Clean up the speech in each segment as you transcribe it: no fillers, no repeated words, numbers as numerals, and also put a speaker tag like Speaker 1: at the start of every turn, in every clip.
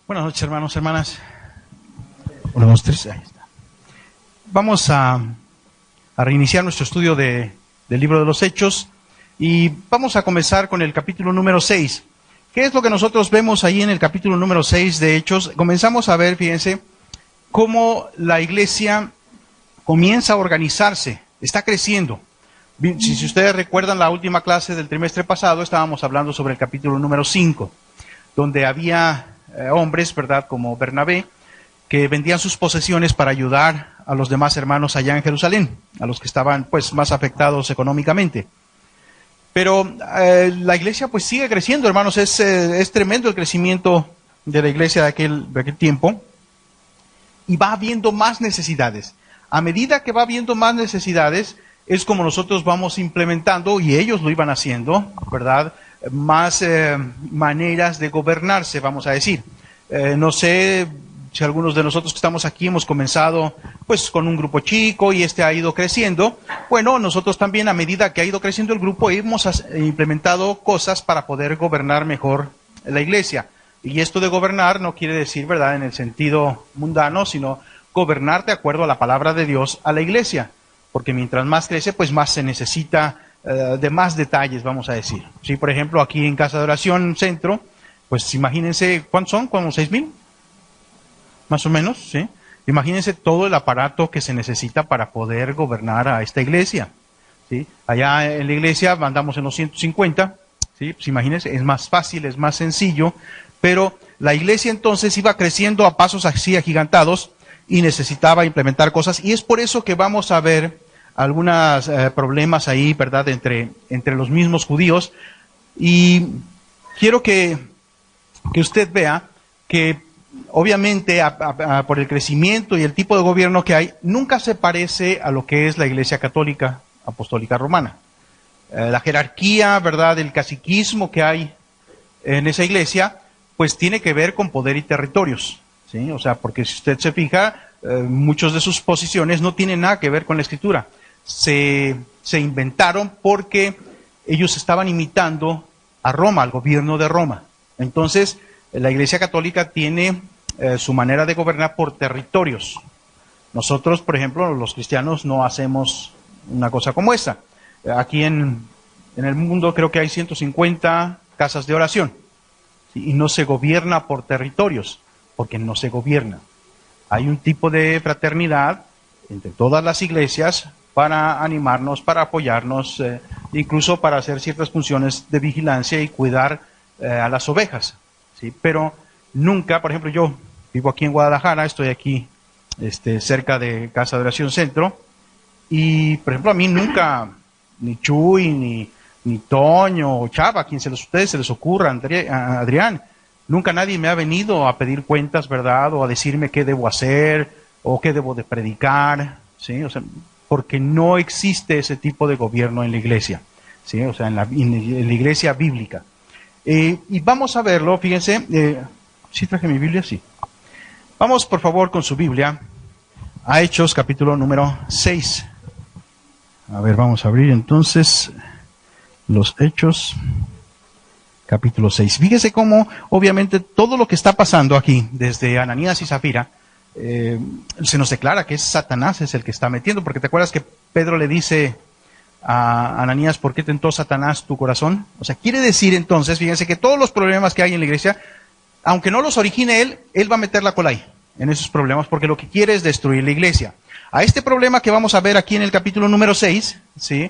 Speaker 1: Buenas noches, hermanos, hermanas. Uno, dos, tres, ahí está. Vamos a reiniciar nuestro estudio del libro de los Hechos y vamos a comenzar con el capítulo número 6. ¿Qué es lo que nosotros vemos ahí en el capítulo número 6 de Hechos? Comenzamos a ver, fíjense, cómo la iglesia comienza a organizarse, está creciendo. Si ustedes recuerdan la última clase del trimestre pasado, estábamos hablando sobre el capítulo número 5, donde había hombres, ¿verdad?, como Bernabé, que vendían sus posesiones para ayudar a los demás hermanos allá en Jerusalén, a los que estaban pues más afectados económicamente. Pero la iglesia pues sigue creciendo, hermanos, es tremendo el crecimiento de la iglesia de aquel tiempo, y va habiendo más necesidades. A medida que va habiendo más necesidades, es como nosotros vamos implementando, y ellos lo iban haciendo, ¿verdad?, más maneras de gobernarse, vamos a decir. No sé si algunos de nosotros que estamos aquí hemos comenzado pues con un grupo chico y ha ido creciendo. Bueno, nosotros también, a medida que ha ido creciendo el grupo, hemos implementado cosas para poder gobernar mejor la iglesia. Y esto de gobernar no quiere decir, ¿verdad?, en el sentido mundano, sino gobernar de acuerdo a la palabra de Dios a la iglesia. Porque mientras más crece, pues más se necesita de más detalles, vamos a decir. Sí, por ejemplo, aquí en Casa de Oración Centro, pues imagínense, ¿cuántos son? ¿Como 6,000? Más o menos, ¿sí? Imagínense todo el aparato que se necesita para poder gobernar a esta iglesia, ¿sí? Allá en la iglesia mandamos en los 150, ¿sí? Pues imagínense, es más fácil, es más sencillo, pero la iglesia entonces iba creciendo a pasos así agigantados y necesitaba implementar cosas, y es por eso que vamos a ver algunos problemas ahí, ¿verdad?, entre los mismos judíos. Y quiero que usted vea que obviamente por el crecimiento y el tipo de gobierno que hay, nunca se parece a lo que es la Iglesia Católica Apostólica Romana. La jerarquía, ¿verdad?, el caciquismo que hay en esa iglesia, pues tiene que ver con poder y territorios, ¿sí? O sea, porque si usted se fija, muchas de sus posiciones no tienen nada que ver con la Escritura. Se inventaron porque ellos estaban imitando a Roma, al gobierno de Roma. Entonces, la Iglesia Católica tiene su manera de gobernar por territorios. Nosotros, por ejemplo, los cristianos no hacemos una cosa como esta. Aquí en el mundo creo que hay 150 casas de oración, ¿sí? Y no se gobierna por territorios, porque no se gobierna. Hay un tipo de fraternidad entre todas las iglesias para animarnos, para apoyarnos, incluso para hacer ciertas funciones de vigilancia y cuidar a las ovejas, ¿sí? Pero nunca, por ejemplo, yo vivo aquí en Guadalajara, estoy aquí cerca de Casa de Oración Centro, y por ejemplo a mí nunca, ni Chuy, ni Toño, o Chava, a quien ustedes se les ocurra, Adrián, nunca nadie me ha venido a pedir cuentas, ¿verdad?, o a decirme qué debo hacer, o qué debo de predicar, ¿sí? O sea, porque no existe ese tipo de gobierno en la iglesia, ¿sí? O sea, en la iglesia bíblica. Y vamos a verlo, fíjense, ¿sí traje mi Biblia? Sí. Vamos, por favor, con su Biblia a Hechos, capítulo número 6. A ver, vamos a abrir entonces los Hechos, capítulo 6. Fíjese cómo, obviamente, todo lo que está pasando aquí, desde Ananías y Zafira, se nos declara que es Satanás es el que está metiendo, porque te acuerdas que Pedro le dice a Ananías, ¿por qué tentó Satanás tu corazón? O sea, quiere decir entonces, fíjense que todos los problemas que hay en la iglesia, aunque no los origine él va a meter la cola ahí, en esos problemas, porque lo que quiere es destruir la iglesia. A este problema que vamos a ver aquí en el capítulo número 6, ¿sí?,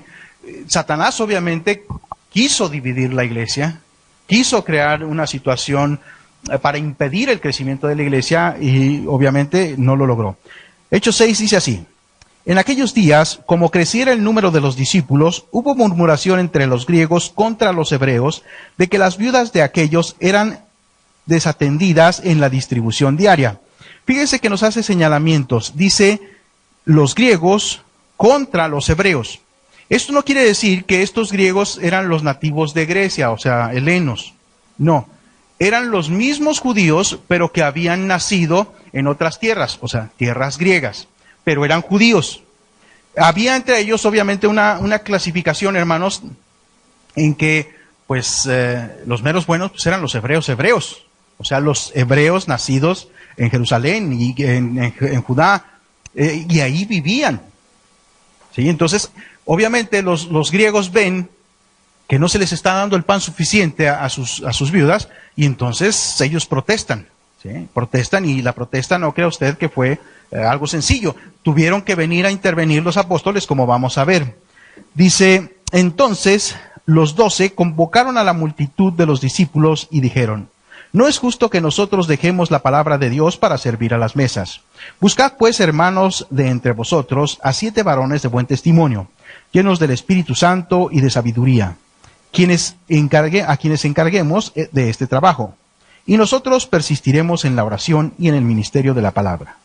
Speaker 1: Satanás obviamente quiso dividir la iglesia, quiso crear una situación para impedir el crecimiento de la iglesia, y obviamente no lo logró. Hechos 6 dice así: en aquellos días, como creciera el número de los discípulos, hubo murmuración entre los griegos contra los hebreos de que las viudas de aquellos eran desatendidas en la distribución diaria. Fíjense que nos hace señalamientos, dice los griegos contra los hebreos. Esto no quiere decir que estos griegos eran los nativos de Grecia, o sea, helenos. No, eran los mismos judíos, pero que habían nacido en otras tierras, o sea, tierras griegas, pero eran judíos. Había entre ellos, obviamente, una clasificación, hermanos, en que, pues, los meros buenos pues, eran los hebreos, o sea, los hebreos nacidos en Jerusalén y en Judá, y ahí vivían. ¿Sí? Entonces, obviamente los griegos ven que no se les está dando el pan suficiente a sus viudas, y entonces ellos protestan. ¿Sí? Protestan, y la protesta, no crea usted que fue algo sencillo. Tuvieron que venir a intervenir los apóstoles, como vamos a ver. Dice, entonces los 12 convocaron a la multitud de los discípulos y dijeron, no es justo que nosotros dejemos la palabra de Dios para servir a las mesas. Buscad pues, hermanos, de entre vosotros a 7 varones de buen testimonio, llenos del Espíritu Santo y de sabiduría, a quienes encarguemos de este trabajo. Y nosotros persistiremos en la oración y en el ministerio de la palabra.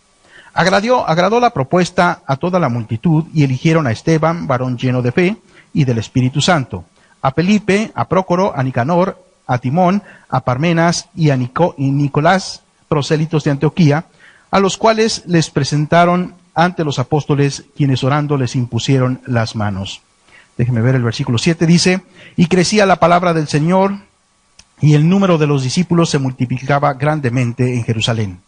Speaker 1: Agradó la propuesta a toda la multitud, y eligieron a Esteban, varón lleno de fe y del Espíritu Santo, a Felipe, a Prócoro, a Nicanor, a Timón, a Parmenas y a Nicolás, prosélitos de Antioquía, a los cuales les presentaron ante los apóstoles, quienes orando les impusieron las manos. Déjeme ver el versículo 7, dice, y crecía la palabra del Señor, y el número de los discípulos se multiplicaba grandemente en Jerusalén.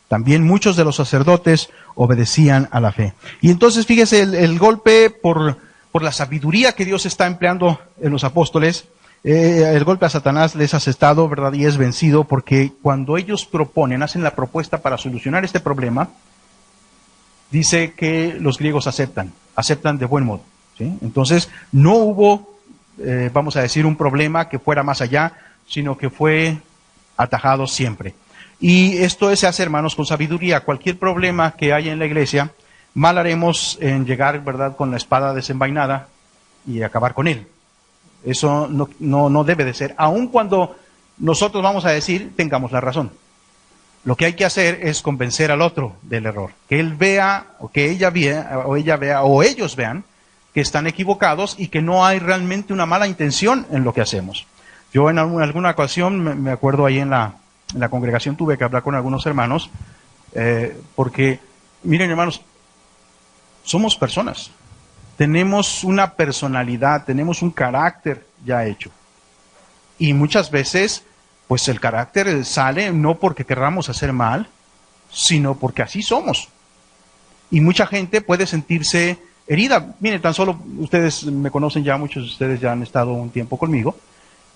Speaker 1: También muchos de los sacerdotes obedecían a la fe. Y entonces fíjese el golpe por la sabiduría que Dios está empleando en los apóstoles. El golpe a Satanás les ha asestado, ¿verdad? Y es vencido, porque cuando ellos hacen la propuesta para solucionar este problema, dice que los griegos aceptan de buen modo. ¿Sí? Entonces no hubo, vamos a decir, un problema que fuera más allá, sino que fue atajado siempre. Y esto se hace, hermanos, con sabiduría. Cualquier problema que haya en la iglesia, mal haremos en llegar, ¿verdad?, con la espada desenvainada y acabar con él. Eso no debe de ser, aun cuando nosotros, vamos a decir, tengamos la razón. Lo que hay que hacer es convencer al otro del error. Que él vea, o que ella vea, o ellos vean que están equivocados y que no hay realmente una mala intención en lo que hacemos. Yo en alguna ocasión, me acuerdo ahí en la congregación, tuve que hablar con algunos hermanos, porque, miren, hermanos, somos personas. Tenemos una personalidad, tenemos un carácter ya hecho. Y muchas veces, pues el carácter sale no porque querramos hacer mal, sino porque así somos. Y mucha gente puede sentirse herida. Miren, tan solo ustedes me conocen ya, muchos de ustedes ya han estado un tiempo conmigo.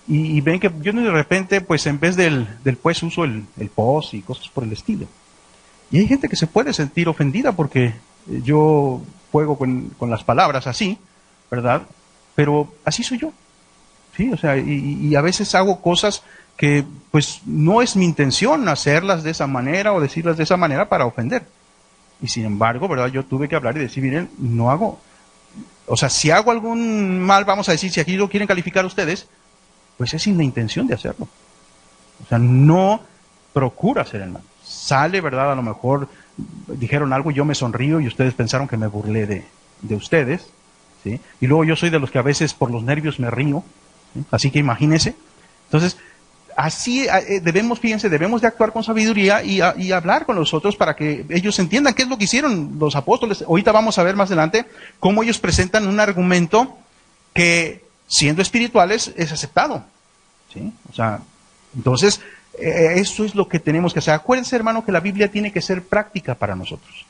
Speaker 1: Y ven que yo de repente, pues en vez del pues, uso el pos y cosas por el estilo. Y hay gente que se puede sentir ofendida porque yo juego con las palabras así, ¿verdad? Pero así soy yo. Sí, o sea, y a veces hago cosas que pues no es mi intención hacerlas de esa manera o decirlas de esa manera para ofender. Y sin embargo, ¿verdad? Yo tuve que hablar y decir, miren, no hago, o sea, si hago algún mal, vamos a decir, si aquí lo quieren calificar ustedes, pues es sin la intención de hacerlo. O sea, no procura hacer el mal. Sale, ¿verdad? A lo mejor dijeron algo y yo me sonrío y ustedes pensaron que me burlé de ustedes, ¿sí? Y luego yo soy de los que a veces por los nervios me río, ¿sí? Así que imagínense. Entonces, así fíjense, debemos de actuar con sabiduría y hablar con los otros para que ellos entiendan qué es lo que hicieron los apóstoles. Ahorita vamos a ver más adelante cómo ellos presentan un argumento que, siendo espirituales, es aceptado, ¿sí? O sea, entonces, eso es lo que tenemos que hacer. Acuérdense, hermano, que la Biblia tiene que ser práctica para nosotros.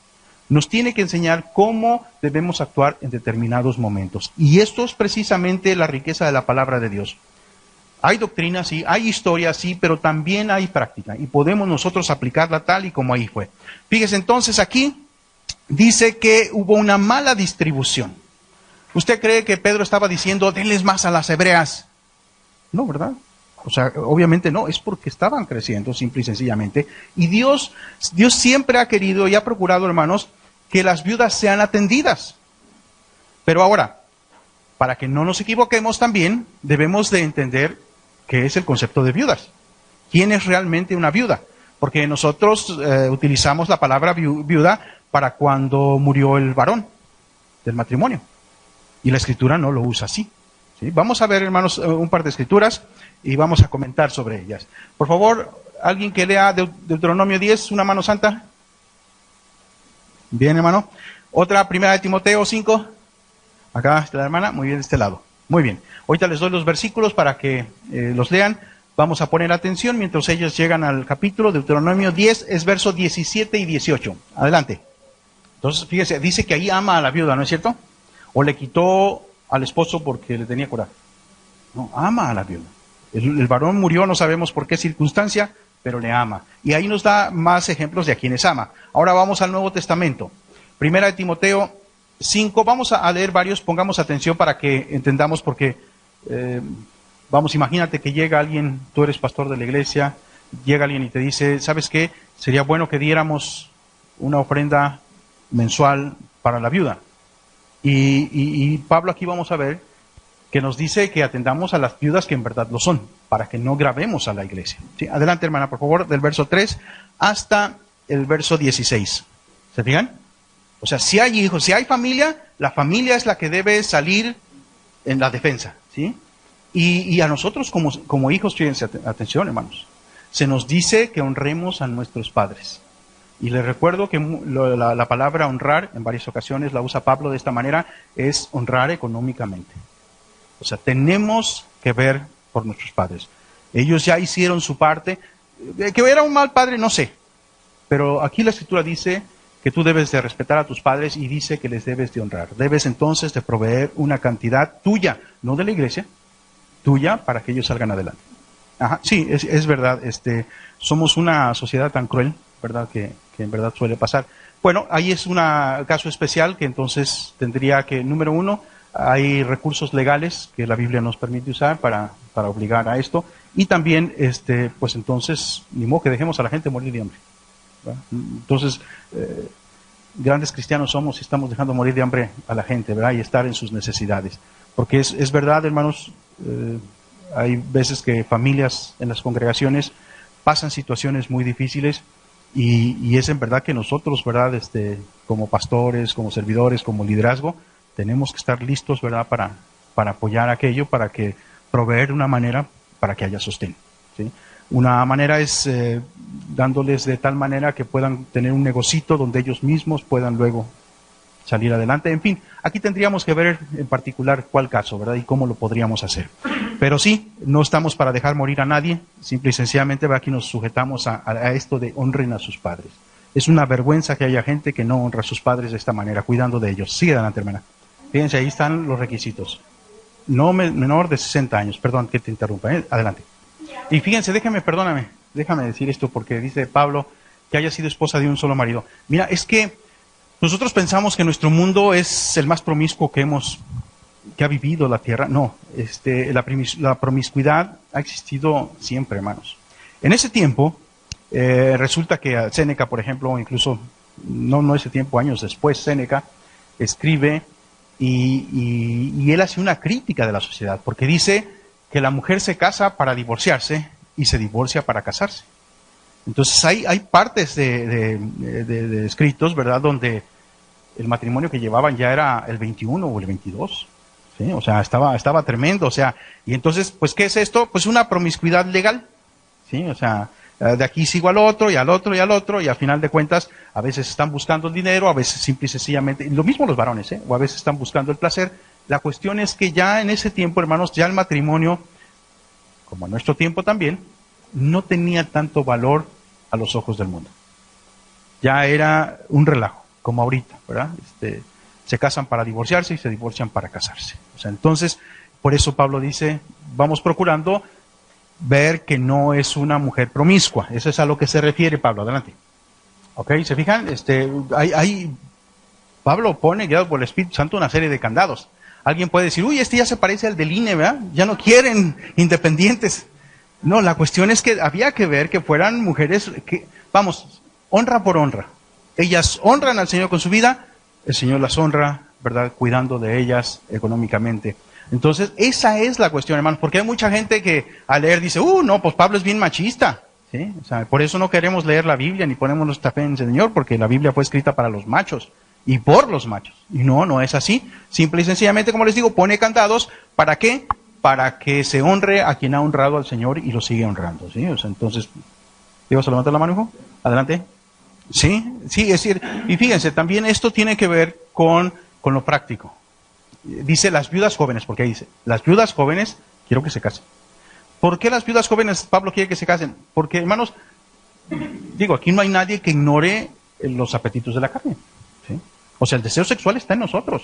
Speaker 1: Nos tiene que enseñar cómo debemos actuar en determinados momentos. Y esto es precisamente la riqueza de la palabra de Dios. Hay doctrina, sí, hay historia, sí, pero también hay práctica. Y podemos nosotros aplicarla tal y como ahí fue. Fíjese, entonces aquí dice que hubo una mala distribución. ¿Usted cree que Pedro estaba diciendo, denles más a las hebreas? No, ¿verdad? O sea, obviamente no, es porque estaban creciendo, simple y sencillamente. Y Dios siempre ha querido y ha procurado, hermanos, que las viudas sean atendidas. Pero ahora, para que no nos equivoquemos también, debemos de entender qué es el concepto de viudas. ¿Quién es realmente una viuda? Porque nosotros utilizamos la palabra viuda para cuando murió el varón del matrimonio. Y la Escritura no lo usa así. ¿Sí? Vamos a ver, hermanos, un par de escrituras y vamos a comentar sobre ellas. Por favor, alguien que lea Deuteronomio 10, una mano santa. Bien, hermano. Otra, primera de Timoteo 5. Acá está la hermana, muy bien de este lado. Muy bien. Ahorita les doy los versículos para que los lean. Vamos a poner atención mientras ellos llegan al capítulo. Deuteronomio 10 es versos 17 y 18. Adelante. Entonces, fíjese, dice que ahí ama a la viuda, ¿no es cierto? O le quitó al esposo porque le tenía coraje. No, ama a la viuda. El varón murió, no sabemos por qué circunstancia, pero le ama. Y ahí nos da más ejemplos de a quienes ama. Ahora vamos al Nuevo Testamento. Primera de Timoteo 5. Vamos a leer varios, pongamos atención para que entendamos porque... vamos, imagínate que llega alguien, tú eres pastor de la iglesia, llega alguien y te dice, ¿sabes qué? Sería bueno que diéramos una ofrenda mensual para la viuda. Y Pablo aquí vamos a ver que nos dice que atendamos a las viudas que en verdad lo son, para que no gravemos a la iglesia. ¿Sí? Adelante, hermana, por favor, del verso 3 hasta el verso 16. ¿Se fijan? O sea, si hay hijos, si hay familia, la familia es la que debe salir en la defensa, ¿sí? Y a nosotros como hijos, fíjense, atención, hermanos, se nos dice que honremos a nuestros padres. Y les recuerdo que la palabra honrar, en varias ocasiones la usa Pablo de esta manera, es honrar económicamente. O sea, tenemos que ver por nuestros padres. Ellos ya hicieron su parte. Que era un mal padre, no sé. Pero aquí la Escritura dice que tú debes de respetar a tus padres y dice que les debes de honrar. Debes entonces de proveer una cantidad tuya, no de la iglesia, tuya, para que ellos salgan adelante. Ajá, sí, es verdad. Somos una sociedad tan cruel, ¿verdad? Que en verdad suele pasar. Bueno, ahí es un caso especial que entonces tendría que, número uno, hay recursos legales que la Biblia nos permite usar para obligar a esto. Y también, pues entonces, ni modo que dejemos a la gente morir de hambre, ¿verdad? Entonces, grandes cristianos somos y estamos dejando morir de hambre a la gente, ¿verdad? Y estar en sus necesidades. Porque es verdad, hermanos, hay veces que familias en las congregaciones pasan situaciones muy difíciles y es en verdad que nosotros, ¿verdad? Como pastores, como servidores, como liderazgo, tenemos que estar listos, ¿verdad? Para apoyar aquello, para que proveer una manera para que haya sostén, ¿sí? Una manera es dándoles de tal manera que puedan tener un negocito donde ellos mismos puedan luego salir adelante. En fin, aquí tendríamos que ver en particular cuál caso, ¿verdad? Y cómo lo podríamos hacer. Pero sí, no estamos para dejar morir a nadie, simple y sencillamente aquí nos sujetamos a esto de honren a sus padres. Es una vergüenza que haya gente que no honra a sus padres de esta manera, cuidando de ellos. Sigue adelante, hermana. Fíjense, ahí están los requisitos. No menor de 60 años, perdón que te interrumpa, ¿eh? Adelante. Y fíjense, déjame decir esto porque dice Pablo que haya sido esposa de un solo marido. Mira, es que nosotros pensamos que nuestro mundo es el más promiscuo que ha vivido la tierra. No, la promiscuidad ha existido siempre, hermanos. En ese tiempo, resulta que Séneca, por ejemplo, incluso, no ese tiempo, años después, Séneca escribe y él hace una crítica de la sociedad, porque dice que la mujer se casa para divorciarse y se divorcia para casarse. Entonces hay partes de escritos, ¿verdad?, donde el matrimonio que llevaban ya era el 21 o el 22, ¿sí? O sea, estaba tremendo, o sea, y entonces, pues, ¿qué es esto? Pues una promiscuidad legal, ¿sí? O sea, de aquí sigo al otro, y al otro, y al otro, y al final de cuentas, a veces están buscando el dinero, a veces simple y sencillamente, lo mismo los varones, o a veces están buscando el placer. La cuestión es que ya en ese tiempo, hermanos, ya el matrimonio, como en nuestro tiempo también, no tenía tanto valor a los ojos del mundo. Ya era un relajo, como ahorita, ¿verdad? Se casan para divorciarse y se divorcian para casarse. O sea, entonces, por eso Pablo dice, vamos procurando ver que no es una mujer promiscua. Eso es a lo que se refiere Pablo. Adelante. ¿Ok? ¿Se fijan? Pablo pone, guiado por el Espíritu Santo, una serie de candados. Alguien puede decir, uy, ya se parece al del INE, ¿verdad? Ya no quieren independientes. No, la cuestión es que había que ver que fueran mujeres que, vamos, honra por honra. Ellas honran al Señor con su vida, el Señor las honra, ¿verdad?, cuidando de ellas económicamente. Entonces, esa es la cuestión, hermanos, porque hay mucha gente que al leer dice, no, pues Pablo es bien machista, ¿sí? O sea, por eso no queremos leer la Biblia ni ponemos nuestra fe en el Señor, porque la Biblia fue escrita para los machos y por los machos. Y no es así. Simple y sencillamente, como les digo, pone candados. ¿Para qué? Para que se honre a quien ha honrado al Señor y lo sigue honrando, ¿sí? O sea, entonces, ¿te ibas a levantar la mano, hijo? Adelante. Sí, es decir, y fíjense, también esto tiene que ver con lo práctico. Dice las viudas jóvenes, porque ahí dice, las viudas jóvenes quiero que se casen. ¿Por qué las viudas jóvenes Pablo quiere que se casen? Porque, hermanos, digo, aquí no hay nadie que ignore los apetitos de la carne, ¿sí? O sea, el deseo sexual está en nosotros,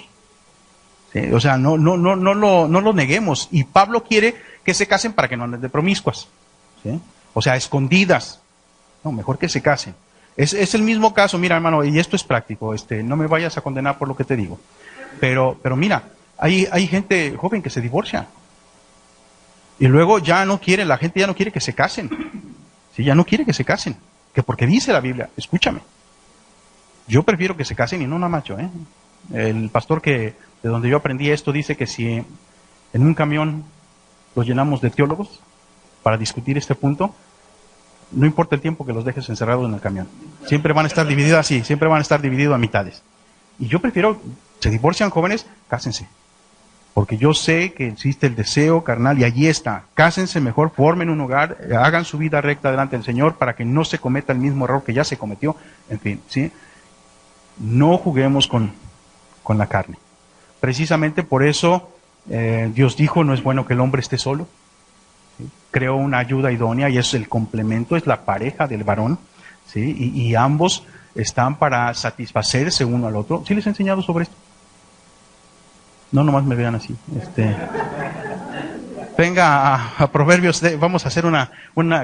Speaker 1: ¿sí? O sea, no lo neguemos. Y Pablo quiere que se casen para que no anden de promiscuas, ¿sí? O sea, escondidas. No, mejor que se casen. Es el mismo caso, mira, hermano, y esto es práctico, no me vayas a condenar por lo que te digo. Pero mira, hay gente joven que se divorcia. Y luego la gente ya no quiere que se casen. Sí, ya no quiere que se casen. Que porque dice la Biblia, escúchame, yo prefiero que se casen y no una macho, ¿eh? El pastor de donde yo aprendí esto dice que si en un camión los llenamos de teólogos para discutir este punto, no importa el tiempo que los dejes encerrados en el camión. Siempre van a estar divididos así, siempre van a estar divididos a mitades. Y yo prefiero, se divorcian jóvenes, cásense. Porque yo sé que existe el deseo carnal y allí está. Cásense mejor, formen un hogar, hagan su vida recta delante del Señor para que no se cometa el mismo error que ya se cometió. En fin, ¿sí? No juguemos con la carne. Precisamente por eso Dios dijo, no es bueno que el hombre esté solo. ¿Sí? Creó una ayuda idónea y es el complemento, es la pareja del varón. ¿Sí? Y ambos están para satisfacerse uno al otro. ¿Sí les he enseñado sobre esto? No, nomás me vean así. Venga a Proverbios, vamos a hacer una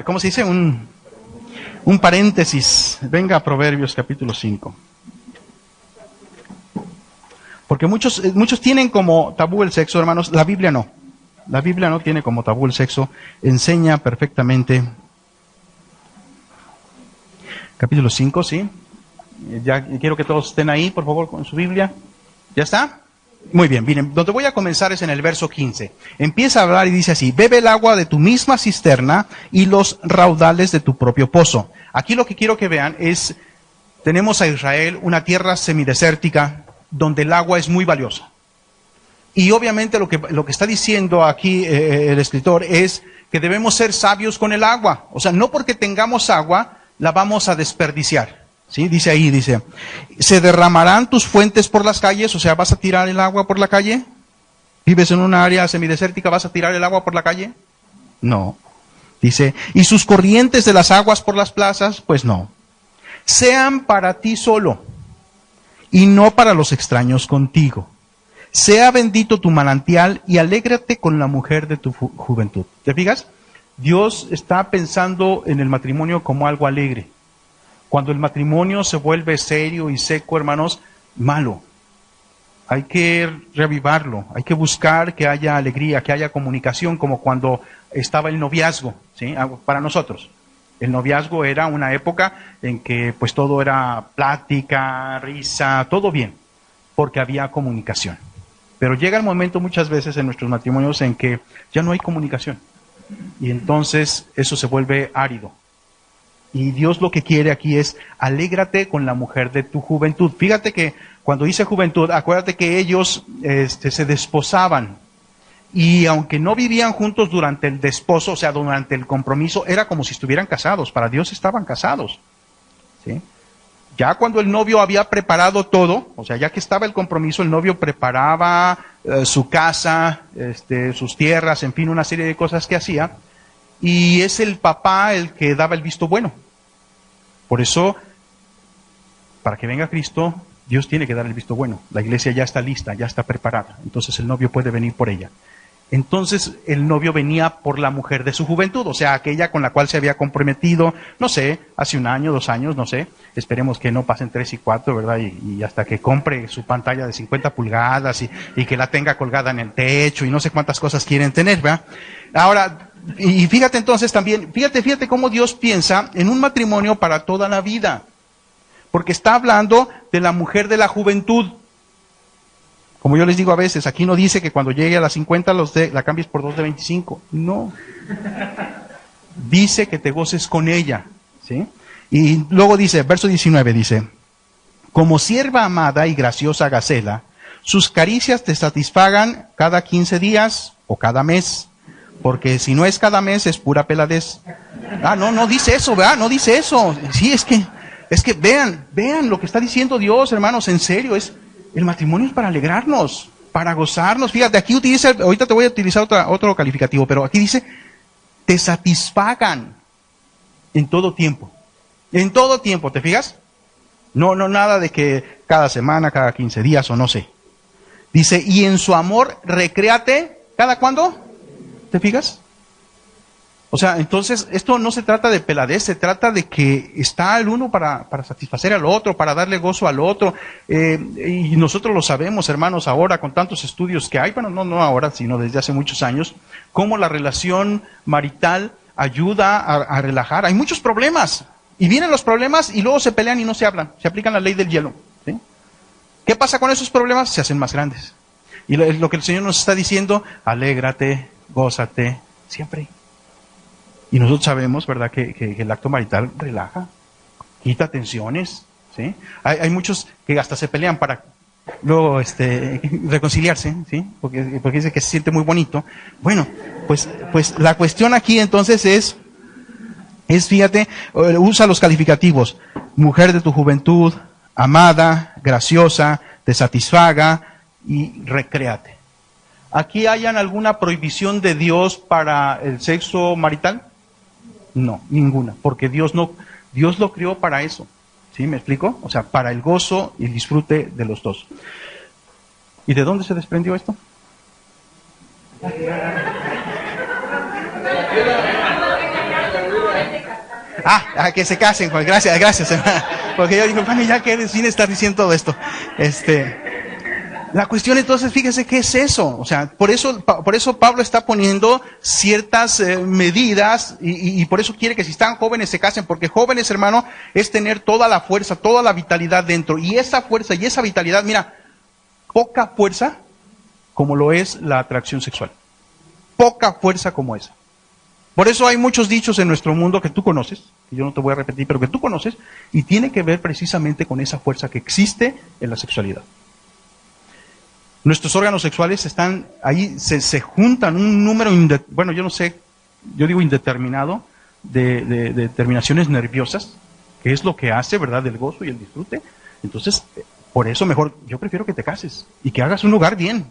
Speaker 1: ¿cómo se dice? Un paréntesis. Venga a Proverbios capítulo 5. Porque muchos tienen como tabú el sexo, hermanos. La Biblia no. La Biblia no tiene como tabú el sexo. Enseña perfectamente. Capítulo 5, ¿sí? Ya quiero que todos estén ahí, por favor, con su Biblia. ¿Ya está? Muy bien, miren, donde voy a comenzar es en el verso 15. Empieza a hablar y dice así: bebe el agua de tu misma cisterna y los raudales de tu propio pozo. Aquí lo que quiero que vean es, tenemos a Israel, una tierra semidesértica, donde el agua es muy valiosa. Y obviamente lo que está diciendo aquí el escritor es que debemos ser sabios con el agua. O sea, no porque tengamos agua, la vamos a desperdiciar. ¿Sí? Dice ahí, ¿se derramarán tus fuentes por las calles? O sea, ¿vas a tirar el agua por la calle? ¿Vives en una área semidesértica? ¿Vas a tirar el agua por la calle? No. Dice, ¿y sus corrientes de las aguas por las plazas? Pues no. Sean para ti solo, y no para los extraños contigo. Sea bendito tu manantial, y alégrate con la mujer de tu juventud. ¿Te fijas? Dios está pensando en el matrimonio como algo alegre. Cuando el matrimonio se vuelve serio y seco, hermanos, malo. Hay que reavivarlo, hay que buscar que haya alegría, que haya comunicación, como cuando estaba el noviazgo, ¿sí? Para nosotros. El noviazgo era una época en que pues todo era plática, risa, todo bien, porque había comunicación. Pero llega el momento muchas veces en nuestros matrimonios en que ya no hay comunicación. Y entonces eso se vuelve árido. Y Dios lo que quiere aquí es, alégrate con la mujer de tu juventud. Fíjate que cuando dice juventud, acuérdate que ellos se desposaban. Y aunque no vivían juntos durante el desposo, o sea, durante el compromiso, era como si estuvieran casados. Para Dios estaban casados. ¿Sí? Ya cuando el novio había preparado todo, o sea, ya que estaba el compromiso, el novio preparaba su casa, sus tierras, en fin, una serie de cosas que hacía. Y es el papá el que daba el visto bueno. Por eso, para que venga Cristo, Dios tiene que dar el visto bueno. La iglesia ya está lista, ya está preparada. Entonces el novio puede venir por ella. Entonces el novio venía por la mujer de su juventud, o sea, aquella con la cual se había comprometido, no sé, hace 1 año, 2 años, no sé. Esperemos que no pasen 3 y 4, ¿verdad? Y hasta que compre su pantalla de 50 pulgadas y que la tenga colgada en el techo y no sé cuántas cosas quieren tener, ¿verdad? Ahora, y fíjate entonces también, fíjate cómo Dios piensa en un matrimonio para toda la vida. Porque está hablando de la mujer de la juventud. Como yo les digo a veces, aquí no dice que cuando llegue a las 50 la cambies por 2 de 25. No. Dice que te goces con ella. ¿Sí? Y luego dice, verso 19 dice, como sierva amada y graciosa gacela, sus caricias te satisfagan cada 15 días o cada mes. Porque si no es cada mes, es pura peladez. No dice eso, ¿verdad? No dice eso. Sí, es que vean lo que está diciendo Dios, hermanos, en serio, el matrimonio es para alegrarnos, para gozarnos. Fíjate, aquí ahorita te voy a utilizar otro calificativo, pero aquí dice, te satisfagan en todo tiempo. En todo tiempo, ¿te fijas? No, nada de que cada semana, cada 15 días o no sé. Dice, y en su amor recréate, ¿cada cuándo? ¿Te fijas? O sea, entonces, esto no se trata de peladez, se trata de que está el uno para satisfacer al otro, para darle gozo al otro. Y nosotros lo sabemos, hermanos, ahora con tantos estudios que hay, bueno, no ahora, sino desde hace muchos años, cómo la relación marital ayuda a relajar. Hay muchos problemas, y vienen los problemas y luego se pelean y no se hablan, se aplican la ley del hielo. ¿Sí? ¿Qué pasa con esos problemas? Se hacen más grandes. Y lo que el Señor nos está diciendo, alégrate, gózate, siempre. Y nosotros sabemos, ¿verdad?, que el acto marital relaja, quita tensiones, ¿sí? Hay muchos que hasta se pelean para luego reconciliarse, ¿sí? Porque dice que se siente muy bonito. Bueno, pues la cuestión aquí entonces es fíjate, usa los calificativos, mujer de tu juventud, amada, graciosa, te satisfaga y recréate. ¿Aquí hayan alguna prohibición de Dios para el sexo marital? No, ninguna, porque Dios lo creó para eso. ¿Sí? ¿Me explico? O sea, para el gozo y el disfrute de los dos. ¿Y de dónde se desprendió esto? Que se casen, pues, gracias, hermana. Porque yo digo, bueno, ya que sin estar diciendo todo esto. La cuestión entonces, fíjese qué es eso. O sea, por eso Pablo está poniendo ciertas medidas y por eso quiere que si están jóvenes se casen, porque jóvenes, hermano, es tener toda la fuerza, toda la vitalidad dentro. Y esa fuerza y esa vitalidad, mira, poca fuerza como lo es la atracción sexual. Poca fuerza como esa. Por eso hay muchos dichos en nuestro mundo que tú conoces, que yo no te voy a repetir, pero que tú conoces, y tiene que ver precisamente con esa fuerza que existe en la sexualidad. Nuestros órganos sexuales están ahí, se juntan un número, yo no sé, yo digo indeterminado, de terminaciones nerviosas, que es lo que hace, ¿verdad?, del gozo y el disfrute. Entonces, por eso mejor, yo prefiero que te cases y que hagas un lugar bien.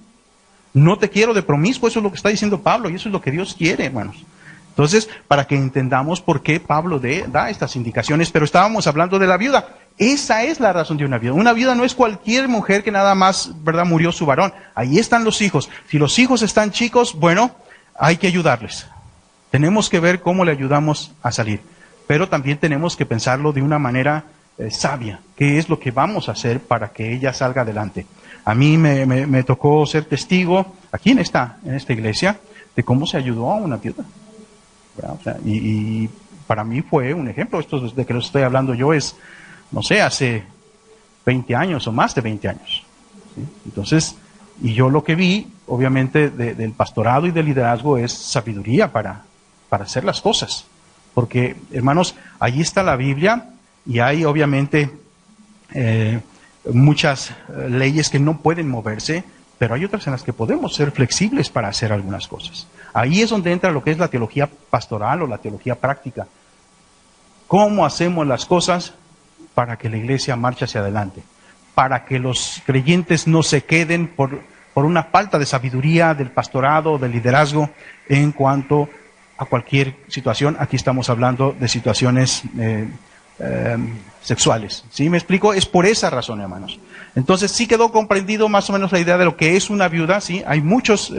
Speaker 1: No te quiero de promiscuo, eso es lo que está diciendo Pablo, y eso es lo que Dios quiere, hermanos. Entonces, para que entendamos por qué Pablo da estas indicaciones, pero estábamos hablando de la viuda. Esa es la razón de una viuda. Una viuda no es cualquier mujer que nada más, ¿verdad?, murió su varón. Ahí están los hijos. Si los hijos están chicos, bueno, hay que ayudarles. Tenemos que ver cómo le ayudamos a salir. Pero también tenemos que pensarlo de una manera sabia. ¿Qué es lo que vamos a hacer para que ella salga adelante? A mí me tocó ser testigo, aquí en esta iglesia, de cómo se ayudó a una viuda. O sea, y para mí fue un ejemplo. Esto de que lo estoy hablando yo es, no sé, hace 20 años o más de 20 años. ¿Sí? Entonces, y yo lo que vi, obviamente, del pastorado y del liderazgo es sabiduría para hacer las cosas. Porque, hermanos, allí está la Biblia y hay, obviamente, muchas leyes que no pueden moverse, pero hay otras en las que podemos ser flexibles para hacer algunas cosas. Ahí es donde entra lo que es la teología pastoral o la teología práctica. ¿Cómo hacemos las cosas para que la iglesia marche hacia adelante? Para que los creyentes no se queden por una falta de sabiduría del pastorado, del liderazgo, en cuanto a cualquier situación. Aquí estamos hablando de situaciones sexuales. ¿Sí me explico? Es por esa razón, hermanos. Entonces sí quedó comprendido más o menos la idea de lo que es una viuda. Sí, hay muchos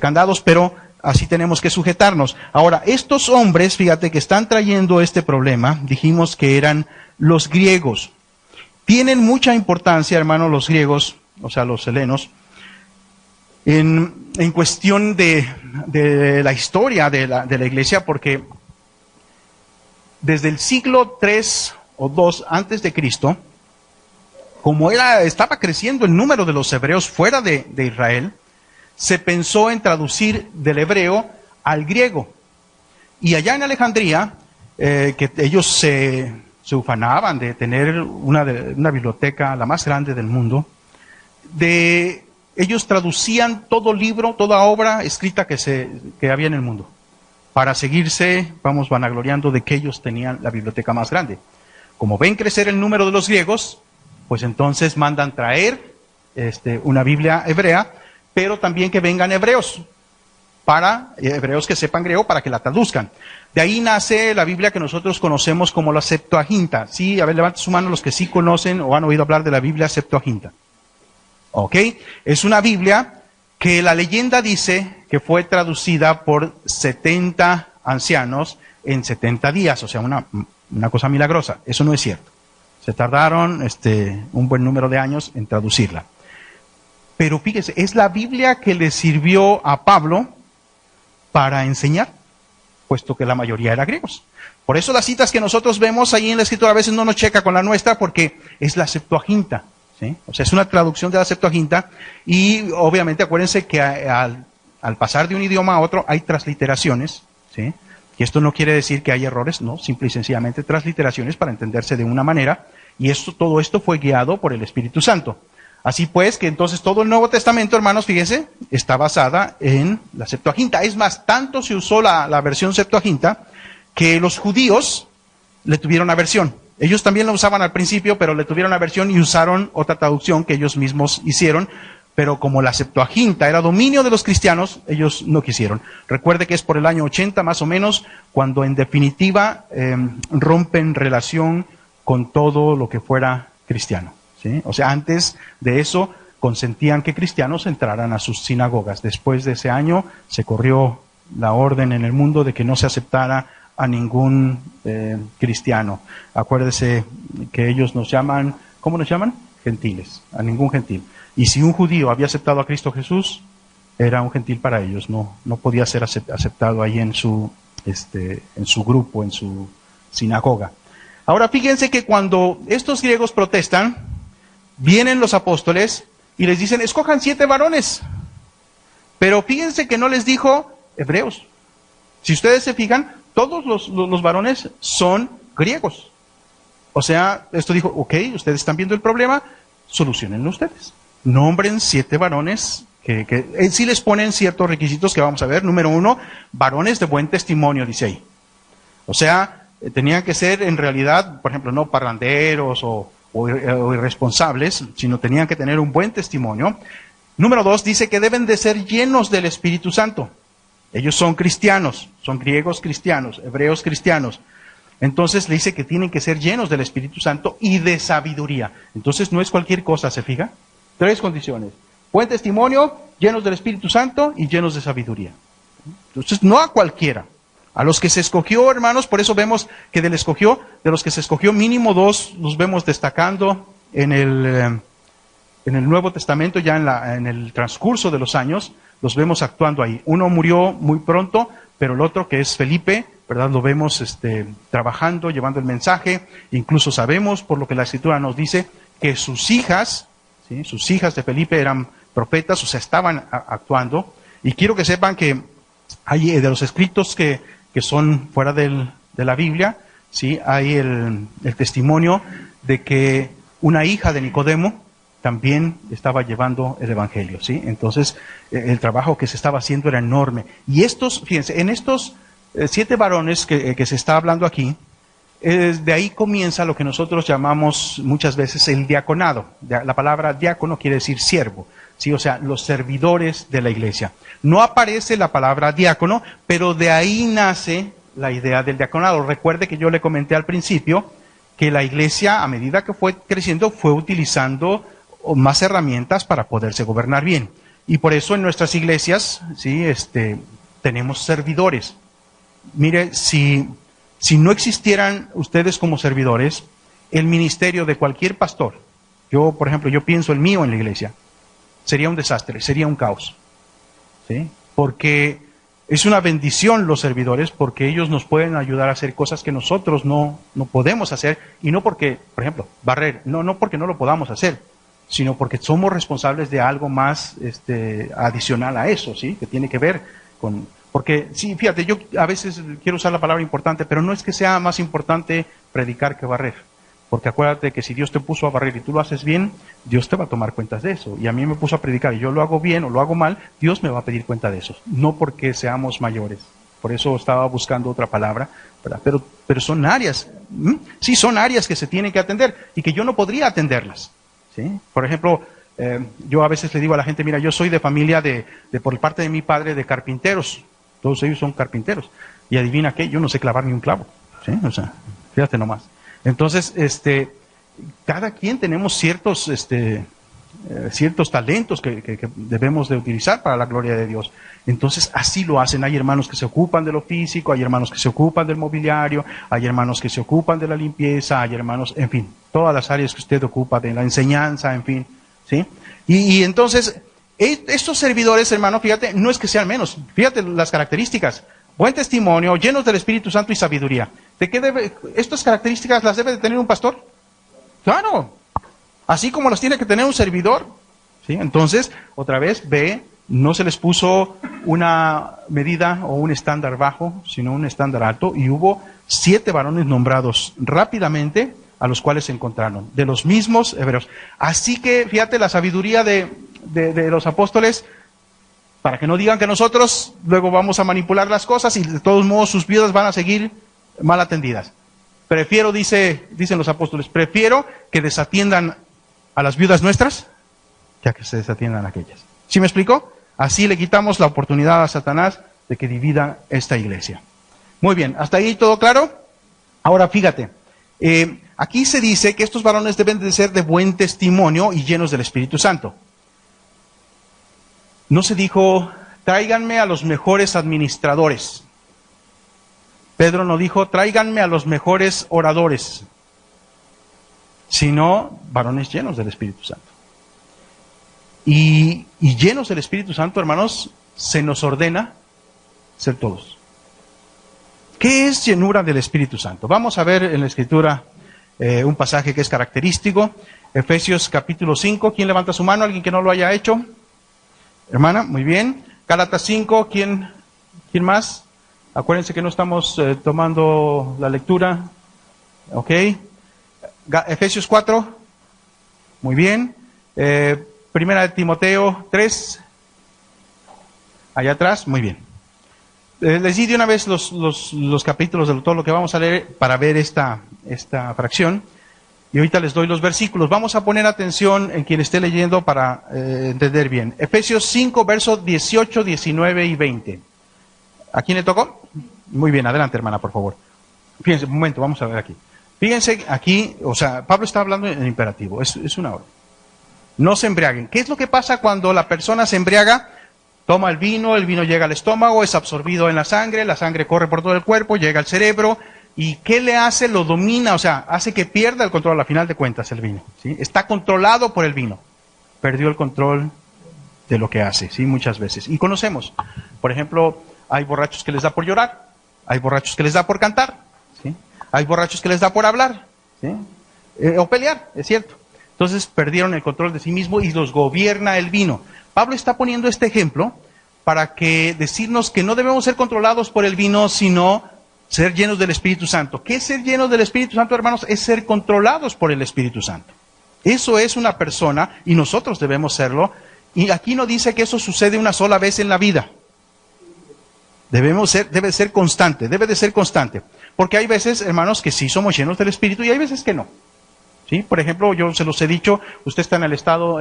Speaker 1: candados, pero así tenemos que sujetarnos. Ahora, estos hombres, fíjate, que están trayendo este problema, dijimos que eran los griegos. Tienen mucha importancia, hermanos, los griegos, o sea, los helenos, en cuestión de la historia de la iglesia, porque desde el siglo 3 o 2 antes de Cristo, como estaba creciendo el número de los hebreos fuera de Israel, se pensó en traducir del hebreo al griego. Y allá en Alejandría, que ellos se ufanaban de tener una biblioteca, la más grande del mundo, ellos traducían todo libro, toda obra escrita que había en el mundo, para seguirse, vanagloriando de que ellos tenían la biblioteca más grande. Como ven crecer el número de los griegos, pues entonces mandan traer una Biblia hebrea, pero también que vengan hebreos. para hebreos que sepan griego para que la traduzcan. De ahí nace la Biblia que nosotros conocemos como la Septuaginta. Sí, a ver, levanten su mano los que sí conocen o han oído hablar de la Biblia Septuaginta. ¿Ok? Es una Biblia que la leyenda dice que fue traducida por 70 ancianos en 70 días, o sea, una cosa milagrosa. Eso no es cierto. Se tardaron un buen número de años en traducirla. Pero fíjese, es la Biblia que le sirvió a Pablo para enseñar, puesto que la mayoría eran griegos. Por eso las citas que nosotros vemos ahí en la Escritura a veces no nos checa con la nuestra, porque es la Septuaginta, ¿sí? O sea, es una traducción de la Septuaginta, y obviamente acuérdense que al pasar de un idioma a otro hay transliteraciones, ¿sí? Y esto no quiere decir que hay errores, no, simple y sencillamente transliteraciones para entenderse de una manera, y todo esto fue guiado por el Espíritu Santo. Así pues, que entonces todo el Nuevo Testamento, hermanos, fíjense, está basada en la Septuaginta. Es más, tanto se usó la versión Septuaginta que los judíos le tuvieron aversión. Ellos también la usaban al principio, pero le tuvieron aversión y usaron otra traducción que ellos mismos hicieron. Pero como la Septuaginta era dominio de los cristianos, ellos no quisieron. Recuerde que es por el año 80 más o menos, cuando en definitiva rompen relación con todo lo que fuera cristiano. ¿Sí? O sea, antes de eso consentían que cristianos entraran a sus sinagogas. Después de ese año se corrió la orden en el mundo de que no se aceptara a ningún cristiano. Acuérdese que ellos nos llaman, ¿cómo nos llaman? Gentiles, a ningún gentil. Y si un judío había aceptado a Cristo Jesús, era un gentil para ellos, no podía ser aceptado ahí en su grupo, en su sinagoga. Ahora fíjense que cuando estos griegos protestan, vienen los apóstoles y les dicen, escojan 7 varones. Pero fíjense que no les dijo hebreos. Si ustedes se fijan, todos los varones son griegos. O sea, esto dijo, ok, ustedes están viendo el problema, solucionenlo ustedes. Nombren 7 varones que sí les ponen ciertos requisitos que vamos a ver. Número 1, varones de buen testimonio, dice ahí. O sea, tenían que ser en realidad, por ejemplo, no parranderos o irresponsables, sino tenían que tener un buen testimonio. Número 2, dice que deben de ser llenos del Espíritu Santo. Ellos son cristianos, son griegos cristianos, hebreos cristianos. Entonces le dice que tienen que ser llenos del Espíritu Santo y de sabiduría. Entonces no es cualquier cosa, ¿se fija? 3 condiciones. Buen testimonio, llenos del Espíritu Santo y llenos de sabiduría. Entonces no a cualquiera. A los que se escogió, hermanos, por eso vemos que de los que se escogió mínimo 2 los vemos destacando en el Nuevo Testamento, ya en el transcurso de los años, los vemos actuando ahí. Uno murió muy pronto, pero el otro, que es Felipe, ¿verdad? Lo vemos trabajando, llevando el mensaje. Incluso sabemos, por lo que la Escritura nos dice, que sus hijas, ¿sí? Sus hijas de Felipe eran profetas, o sea, estaban actuando. Y quiero que sepan que hay de los escritos que son fuera de la Biblia, ¿sí? Hay el testimonio de que una hija de Nicodemo también estaba llevando el Evangelio, ¿sí? Entonces, el trabajo que se estaba haciendo era enorme. Y fíjense, en estos 7 varones que se está hablando aquí, de ahí comienza lo que nosotros llamamos muchas veces el diaconado. La palabra diácono quiere decir siervo, ¿sí? O sea, los servidores de la iglesia. No aparece la palabra diácono, pero de ahí nace la idea del diaconado. Recuerde que yo le comenté al principio que la iglesia, a medida que fue creciendo, fue utilizando más herramientas para poderse gobernar bien. Y por eso en nuestras iglesias, ¿sí? Tenemos servidores. Mire, si no existieran ustedes como servidores, el ministerio de cualquier pastor, yo, por ejemplo, yo pienso el mío en la iglesia, sería un desastre, sería un caos, ¿sí? Porque es una bendición los servidores, porque ellos nos pueden ayudar a hacer cosas que nosotros no podemos hacer, y no porque, por ejemplo, barrer, no porque no lo podamos hacer, sino porque somos responsables de algo más adicional a eso, ¿sí? Que tiene que ver con... Porque, sí, fíjate, yo a veces quiero usar la palabra importante, pero no es que sea más importante predicar que barrer. Porque acuérdate que si Dios te puso a barrer y tú lo haces bien, Dios te va a tomar cuentas de eso. Y a mí me puso a predicar y yo lo hago bien o lo hago mal, Dios me va a pedir cuenta de eso. No porque seamos mayores. Por eso estaba buscando otra palabra, ¿verdad? Pero son áreas, sí, son áreas que se tienen que atender y que yo no podría atenderlas, ¿sí? Por ejemplo, Yo a veces le digo a la gente, mira, yo soy de familia por parte de mi padre, de carpinteros. Todos ellos son carpinteros. Y adivina qué, yo no sé clavar ni un clavo. ¿Sí? O sea, fíjate nomás. Entonces, cada quien tenemos ciertos talentos que debemos de utilizar para la gloria de Dios. Entonces, así lo hacen. Hay hermanos que se ocupan de lo físico, hay hermanos que se ocupan del mobiliario, hay hermanos que se ocupan de la limpieza, hay hermanos, en fin, todas las áreas que usted ocupa, de la enseñanza, en fin, ¿sí? Y entonces, estos servidores, hermano, fíjate, no es que sean menos, fíjate las características: buen testimonio, llenos del Espíritu Santo y sabiduría. ¿De qué estas características las debe de tener un pastor? Claro, así como las tiene que tener un servidor, ¿sí? Entonces, otra vez, no se les puso una medida o un estándar bajo, sino un estándar alto, y hubo 7 varones nombrados rápidamente, a los cuales se encontraron, de los mismos hebreos. Así que, fíjate, la sabiduría de los apóstoles, para que no digan que nosotros luego vamos a manipular las cosas y de todos modos sus vidas van a seguir mal atendidas. Prefiero, dicen los apóstoles, prefiero que desatiendan a las viudas nuestras que a que se desatiendan a aquellas. ¿Sí me explico? Así le quitamos la oportunidad a Satanás de que divida esta iglesia. Muy bien, ¿hasta ahí todo claro? Ahora fíjate, aquí se dice que estos varones deben de ser de buen testimonio y llenos del Espíritu Santo. No se dijo, tráiganme a los mejores administradores. Pedro no dijo, tráiganme a los mejores oradores, sino varones llenos del Espíritu Santo. Y llenos del Espíritu Santo, hermanos, se nos ordena ser todos. ¿Qué es llenura del Espíritu Santo? Vamos a ver en la Escritura un pasaje que es característico. Efesios capítulo 5, ¿quién levanta su mano? ¿Alguien que no lo haya hecho? Hermana, muy bien. Gálatas 5, ¿quién más? Acuérdense que no estamos tomando la lectura. Ok. Efesios 4, muy bien. Primera de Timoteo 3, allá atrás, muy bien. Les di de una vez los capítulos de todo lo que vamos a leer para ver esta fracción. Y ahorita les doy los versículos. Vamos a poner atención en quien esté leyendo para entender bien. Efesios 5, versos 18, 19 y 20. ¿A quién le tocó? Muy bien, adelante, hermana, por favor. Fíjense, un momento, vamos a ver aquí. Fíjense aquí, o sea, Pablo está hablando en imperativo, es una orden. No se embriaguen. ¿Qué es lo que pasa cuando la persona se embriaga? Toma el vino llega al estómago, es absorbido en la sangre corre por todo el cuerpo, llega al cerebro. ¿Y qué le hace? Lo domina, o sea, hace que pierda el control a final de cuentas el vino, ¿sí? Está controlado por el vino. Perdió el control de lo que hace, ¿sí? Muchas veces. Y conocemos, por ejemplo, hay borrachos que les da por llorar, hay borrachos que les da por cantar, ¿sí? Hay borrachos que les da por hablar, ¿sí? O pelear, es cierto. Entonces perdieron el control de sí mismo y los gobierna el vino. Pablo está poniendo este ejemplo para decirnos que no debemos ser controlados por el vino, sino ser llenos del Espíritu Santo. ¿Qué es ser llenos del Espíritu Santo, hermanos? Es ser controlados por el Espíritu Santo. Eso es una persona y nosotros debemos serlo. Y aquí no dice que eso sucede una sola vez en la vida. Debe ser constante. Porque hay veces, hermanos, que sí somos llenos del Espíritu y hay veces que no. ¿Sí? Por ejemplo, yo se los he dicho, usted está en el estadio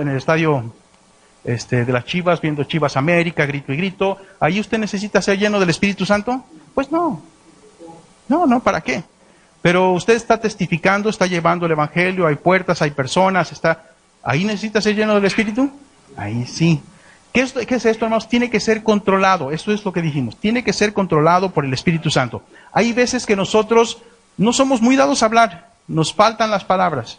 Speaker 1: de las Chivas, viendo Chivas América, grito y grito. ¿Ahí usted necesita ser lleno del Espíritu Santo? Pues no. No, ¿para qué? Pero usted está testificando, está llevando el Evangelio, hay puertas, hay personas, ¿ahí necesita ser lleno del Espíritu? Ahí sí. ¿Qué es esto, hermanos? Tiene que ser controlado, esto es lo que dijimos, tiene que ser controlado por el Espíritu Santo. Hay veces que nosotros no somos muy dados a hablar, nos faltan las palabras,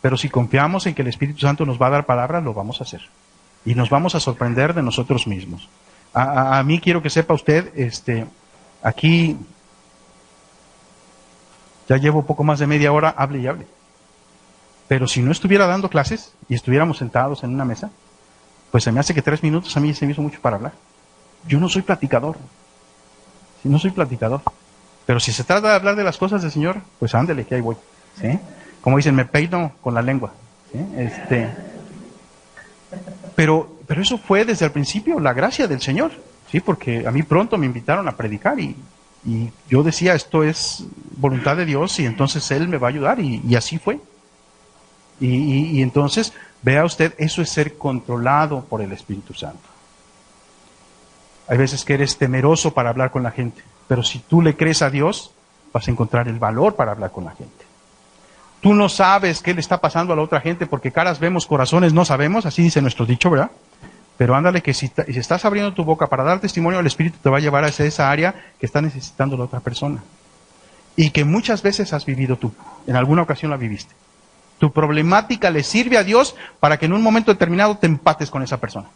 Speaker 1: pero si confiamos en que el Espíritu Santo nos va a dar palabras, lo vamos a hacer. Y nos vamos a sorprender de nosotros mismos. A mí quiero que sepa usted, aquí ya llevo poco más de media hora, hable y hable. Pero si no estuviera dando clases y estuviéramos sentados en una mesa, pues se me hace que 3 minutos a mí se me hizo mucho para hablar. Yo no soy platicador. No soy platicador. Pero si se trata de hablar de las cosas del Señor, pues ándele, que ahí voy. ¿Sí? Como dicen, me peino con la lengua. ¿Sí? Pero eso fue desde el principio la gracia del Señor. ¿Sí? Porque a mí pronto me invitaron a predicar y yo decía, esto es voluntad de Dios y entonces Él me va a ayudar y así fue. Y entonces Vea usted, eso es ser controlado por el Espíritu Santo. Hay veces que eres temeroso para hablar con la gente, pero si tú le crees a Dios, vas a encontrar el valor para hablar con la gente. Tú no sabes qué le está pasando a la otra gente, porque caras vemos, corazones no sabemos, así dice nuestro dicho, ¿verdad? Pero ándale que si estás abriendo tu boca para dar testimonio, el Espíritu te va a llevar hacia esa área que está necesitando la otra persona. Y que muchas veces has vivido tú, en alguna ocasión la viviste. Tu problemática le sirve a Dios para que en un momento determinado te empates con esa persona.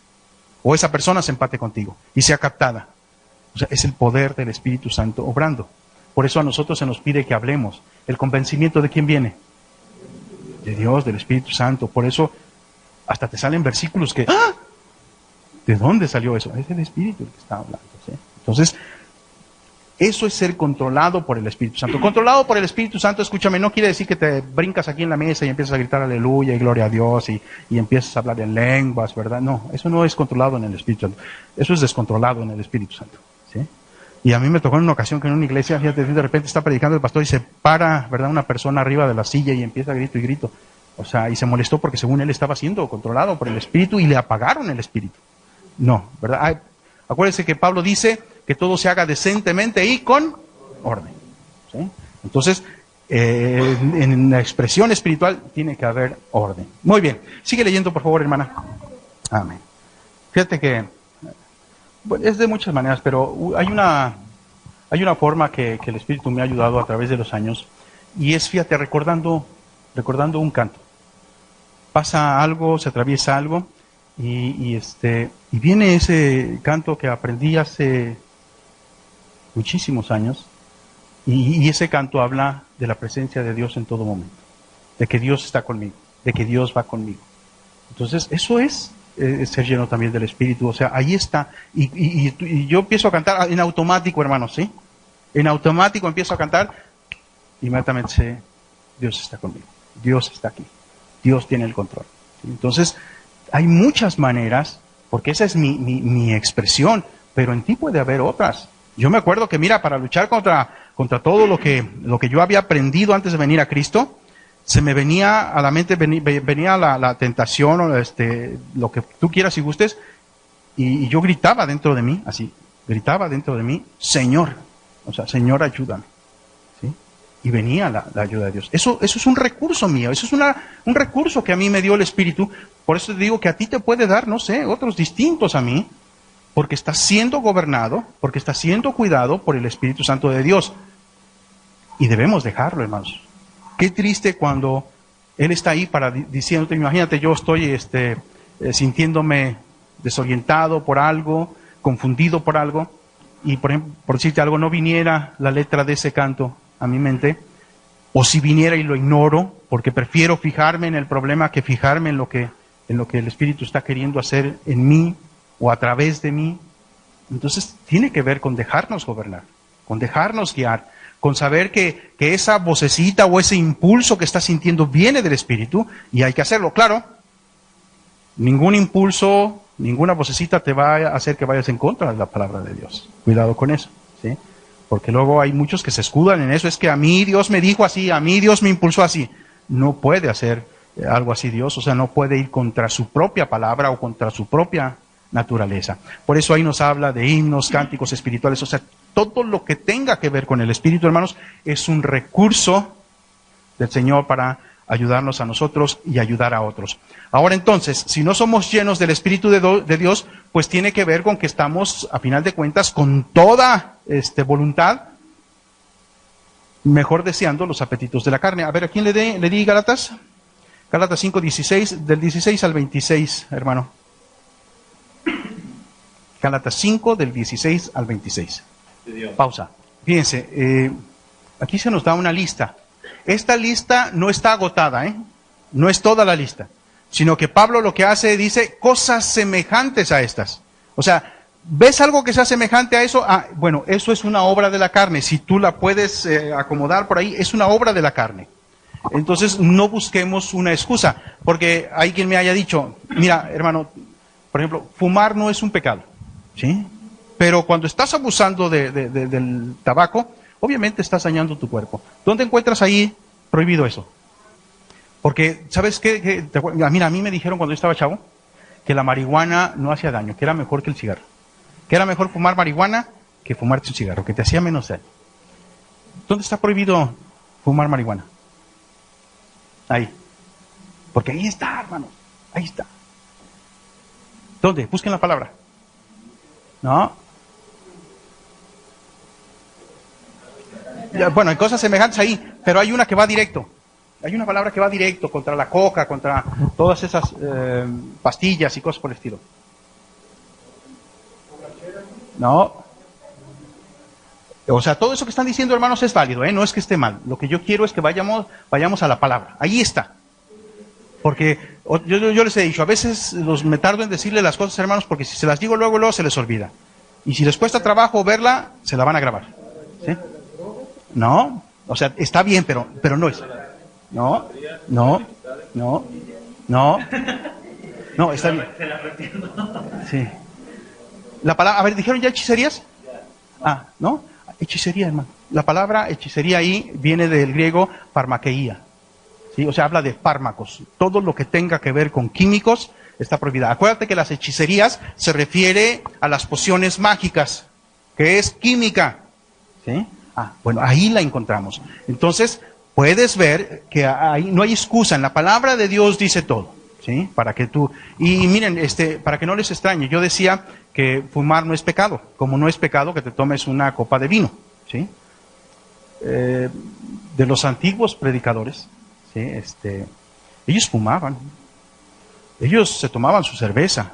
Speaker 1: O esa persona se empate contigo y sea captada. O sea, es el poder del Espíritu Santo obrando. Por eso a nosotros se nos pide que hablemos. ¿El convencimiento de quién viene? De Dios, del Espíritu Santo. Por eso hasta te salen versículos que... ¡ah! ¿De dónde salió eso? Es el Espíritu el que está hablando, ¿sí? Entonces, eso es ser controlado por el Espíritu Santo. Controlado por el Espíritu Santo, escúchame, no quiere decir que te brincas aquí en la mesa y empiezas a gritar aleluya y gloria a Dios y empiezas a hablar en lenguas, ¿verdad? No, eso no es controlado en el Espíritu Santo. Eso es descontrolado en el Espíritu Santo, ¿sí? Y a mí me tocó en una ocasión que en una iglesia, fíjate, de repente está predicando el pastor y se para, ¿verdad?, una persona arriba de la silla y empieza a grito y grito. O sea, y se molestó porque según él estaba siendo controlado por el Espíritu y le apagaron el Espíritu. No, ¿verdad? Ay, acuérdense que Pablo dice que todo se haga decentemente y con orden, ¿sí? Entonces, en la expresión espiritual tiene que haber orden. Muy bien, sigue leyendo por favor, hermana. Amén. Fíjate que bueno, es de muchas maneras, pero hay una forma que el Espíritu me ha ayudado a través de los años, y es, fíjate, recordando un canto. Pasa algo, se atraviesa algo, y viene ese canto que aprendí hace muchísimos años, y ese canto habla de la presencia de Dios en todo momento, de que Dios está conmigo, de que Dios va conmigo. Entonces, eso es ser lleno también del Espíritu, o sea, ahí está, y yo empiezo a cantar en automático, hermanos, ¿sí? En automático empiezo a cantar, inmediatamente sé, Dios está conmigo, Dios está aquí, Dios tiene el control, ¿sí? Entonces, hay muchas maneras, porque esa es mi expresión, pero en ti puede haber otras. Yo me acuerdo que, mira, para luchar contra todo lo que yo había aprendido antes de venir a Cristo, se me venía a la mente, venía la tentación, o lo que tú quieras y gustes, y yo gritaba dentro de mí, así, gritaba dentro de mí, Señor, o sea, Señor, ayúdame, ¿sí? Y venía la ayuda de Dios. Eso es un recurso mío, eso es un recurso que a mí me dio el Espíritu, por eso te digo que a ti te puede dar, no sé, otros distintos a mí, porque estás siendo gobernado, porque estás siendo cuidado por el Espíritu Santo de Dios. Y debemos dejarlo, hermanos. Qué triste cuando Él está ahí diciéndote, imagínate, yo estoy sintiéndome desorientado por algo, confundido por algo, y por ejemplo, por decirte algo, no viniera la letra de ese canto a mi mente, o si viniera y lo ignoro, porque prefiero fijarme en el problema que fijarme en lo que el Espíritu está queriendo hacer en mí o a través de mí. Entonces tiene que ver con dejarnos gobernar, con dejarnos guiar, con saber que esa vocecita o ese impulso que estás sintiendo viene del Espíritu y hay que hacerlo. Claro, ningún impulso, ninguna vocecita te va a hacer que vayas en contra de la palabra de Dios. Cuidado con eso, ¿sí? Porque luego hay muchos que se escudan en eso, es que a mí Dios me dijo así, a mí Dios me impulsó así. No puede hacer algo así Dios, o sea, no puede ir contra su propia palabra o contra su propia naturaleza. Por eso ahí nos habla de himnos, cánticos espirituales, o sea, todo lo que tenga que ver con el Espíritu, hermanos, es un recurso del Señor para ayudarnos a nosotros y ayudar a otros. Ahora entonces, si no somos llenos del Espíritu de Dios, pues tiene que ver con que estamos, a final de cuentas, con toda voluntad, mejor deseando los apetitos de la carne. A ver, ¿a quién le di Gálatas? Gálatas 5:16, del 16 al 26, hermano. Gálatas 5, del 16 al 26. Pausa. Fíjense, aquí se nos da una lista. Esta lista no está agotada, no es toda la lista, sino que Pablo lo que hace, dice cosas semejantes a estas. O sea, ¿ves algo que sea semejante a eso? Ah, bueno, eso es una obra de la carne. Si tú la puedes acomodar por ahí, es una obra de la carne. Entonces, no busquemos una excusa, porque hay quien me haya dicho, mira, hermano, por ejemplo, fumar no es un pecado, ¿sí? Pero cuando estás abusando del tabaco, obviamente estás dañando tu cuerpo. ¿Dónde encuentras ahí prohibido eso? Porque, ¿sabes qué? Mira, a mí me dijeron cuando yo estaba chavo que la marihuana no hacía daño, que era mejor que el cigarro. Que era mejor fumar marihuana que fumarte un cigarro, que te hacía menos daño. ¿Dónde está prohibido fumar marihuana? Ahí. Porque ahí está, hermanos. Ahí está. ¿Dónde? Busquen la palabra. ¿No? Bueno, hay cosas semejantes ahí, pero hay una que va directo. Hay una palabra que va directo contra la coca, contra todas esas pastillas y cosas por el estilo. No. O sea, todo eso que están diciendo, hermanos, es válido, ¿eh? No es que esté mal. Lo que yo quiero es que vayamos a la palabra. Ahí está. Porque yo les he dicho, a veces me tardo en decirle las cosas, hermanos, porque si se las digo luego se les olvida. Y si les cuesta trabajo verla, se la van a grabar. ¿Sí? No. O sea, está bien, pero no es. No, está bien. Sí. La palabra, a ver, ¿dijeron ya hechicerías? ¿No? Hechicería, hermano. La palabra hechicería ahí viene del griego farmakeia. ¿Sí? O sea, habla de fármacos. Todo lo que tenga que ver con químicos está prohibida. Acuérdate que las hechicerías se refiere a las pociones mágicas, que es química. ¿Sí? Bueno, ahí la encontramos. Entonces, puedes ver que ahí no hay excusa. En la palabra de Dios dice todo. ¿Sí? Para que tú... Y miren, para que no les extrañe, yo decía que fumar no es pecado, como no es pecado que te tomes una copa de vino, ¿sí? De los antiguos predicadores, ¿sí? Ellos fumaban, ellos se tomaban su cerveza,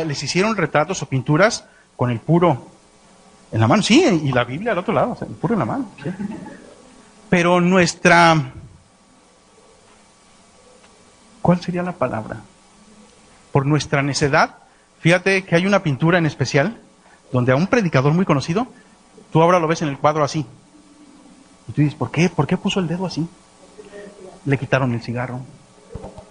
Speaker 1: les hicieron retratos o pinturas con el puro en la mano, sí, y la Biblia al otro lado, o sea, el puro en la mano, ¿sí? Pero ¿cuál sería la palabra? Por nuestra necedad. Fíjate que hay una pintura en especial donde a un predicador muy conocido, tú ahora lo ves en el cuadro así. Y tú dices, ¿por qué? ¿Por qué puso el dedo así? Le quitaron el cigarro,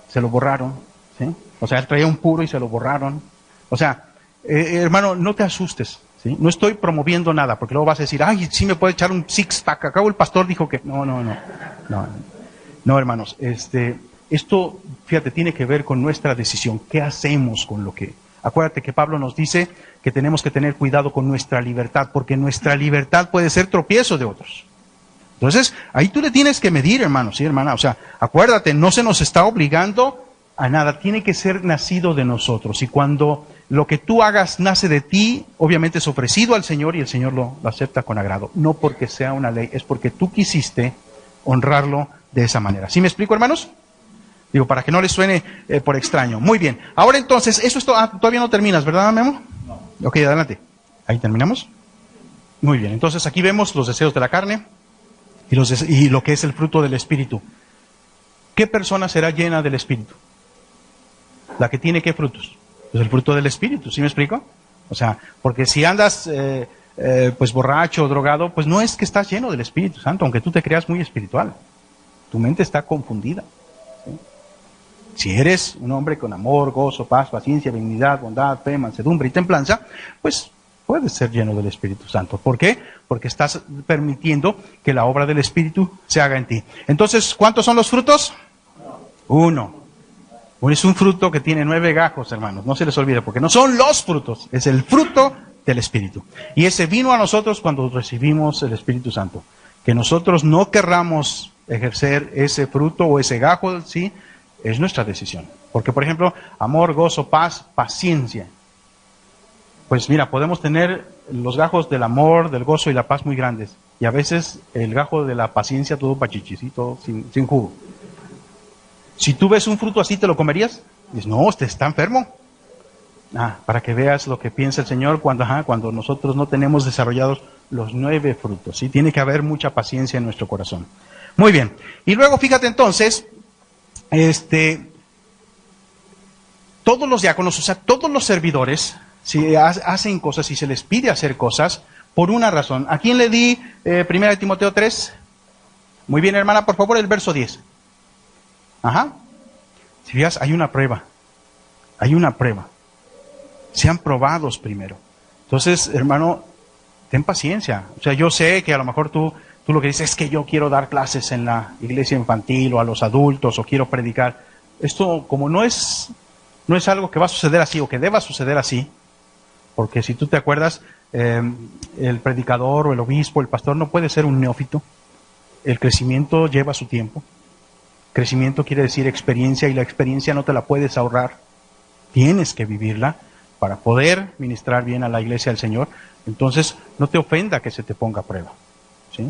Speaker 1: se lo borraron, ¿sí? O sea, él traía un puro y se lo borraron. O sea, hermano, no te asustes, ¿sí? No estoy promoviendo nada, porque luego vas a decir, ay, sí me puede echar un six-pack. Acabo el pastor dijo que... No, hermanos, esto, fíjate, tiene que ver con nuestra decisión. ¿Qué hacemos con lo que...? Acuérdate que Pablo nos dice que tenemos que tener cuidado con nuestra libertad, porque nuestra libertad puede ser tropiezo de otros. Entonces, ahí tú le tienes que medir, hermano, sí, hermana. O sea, acuérdate, no se nos está obligando a nada, tiene que ser nacido de nosotros. Y cuando lo que tú hagas nace de ti, obviamente es ofrecido al Señor y el Señor lo acepta con agrado. No porque sea una ley, es porque tú quisiste honrarlo de esa manera. ¿Sí me explico, hermanos? Digo, para que no les suene por extraño. Muy bien. Ahora entonces, eso es todavía no terminas, ¿verdad, Memo? No. Ok, adelante. Ahí terminamos. Muy bien. Entonces aquí vemos los deseos de la carne y lo que es el fruto del Espíritu. ¿Qué persona será llena del Espíritu? ¿La que tiene qué frutos? Pues el fruto del Espíritu, ¿sí me explico? O sea, porque si andas pues borracho o drogado, pues no es que estás lleno del Espíritu Santo, aunque tú te creas muy espiritual. Tu mente está confundida. ¿Sí? Si eres un hombre con amor, gozo, paz, paciencia, benignidad, bondad, fe, mansedumbre y templanza, pues puedes ser lleno del Espíritu Santo. ¿Por qué? Porque estás permitiendo que la obra del Espíritu se haga en ti. Entonces, ¿cuántos son los frutos? Uno. Es un fruto que tiene 9 gajos, hermanos. No se les olvide, porque no son los frutos, es el fruto del Espíritu. Y ese vino a nosotros cuando recibimos el Espíritu Santo. Que nosotros no querramos ejercer ese fruto o ese gajo, ¿sí? Es nuestra decisión. Porque, por ejemplo, amor, gozo, paz, paciencia. Pues mira, podemos tener los gajos del amor, del gozo y la paz muy grandes. Y a veces el gajo de la paciencia todo pachichicito, sin jugo. Si tú ves un fruto así, ¿te lo comerías? Dices, no, usted está enfermo. Para que veas lo que piensa el Señor cuando nosotros no tenemos desarrollados los 9 frutos. ¿Sí? Tiene que haber mucha paciencia en nuestro corazón. Muy bien. Y luego fíjate entonces, todos los diáconos, o sea, todos los servidores, si hacen cosas, si se les pide hacer cosas, por una razón. ¿A quién le di 1 Timoteo 3? Muy bien, hermana, por favor, el verso 10. Si fijas, hay una prueba. Sean probados primero. Entonces, hermano, ten paciencia. O sea, yo sé que a lo mejor tú Tú lo que dices es que yo quiero dar clases en la iglesia infantil o a los adultos o quiero predicar. Esto como no es algo que va a suceder así o que deba suceder así, porque si tú te acuerdas, el predicador o el obispo, el pastor no puede ser un neófito. El crecimiento lleva su tiempo. Crecimiento quiere decir experiencia y la experiencia no te la puedes ahorrar. Tienes que vivirla para poder ministrar bien a la iglesia del Señor. Entonces, no te ofenda que se te ponga a prueba, ¿sí?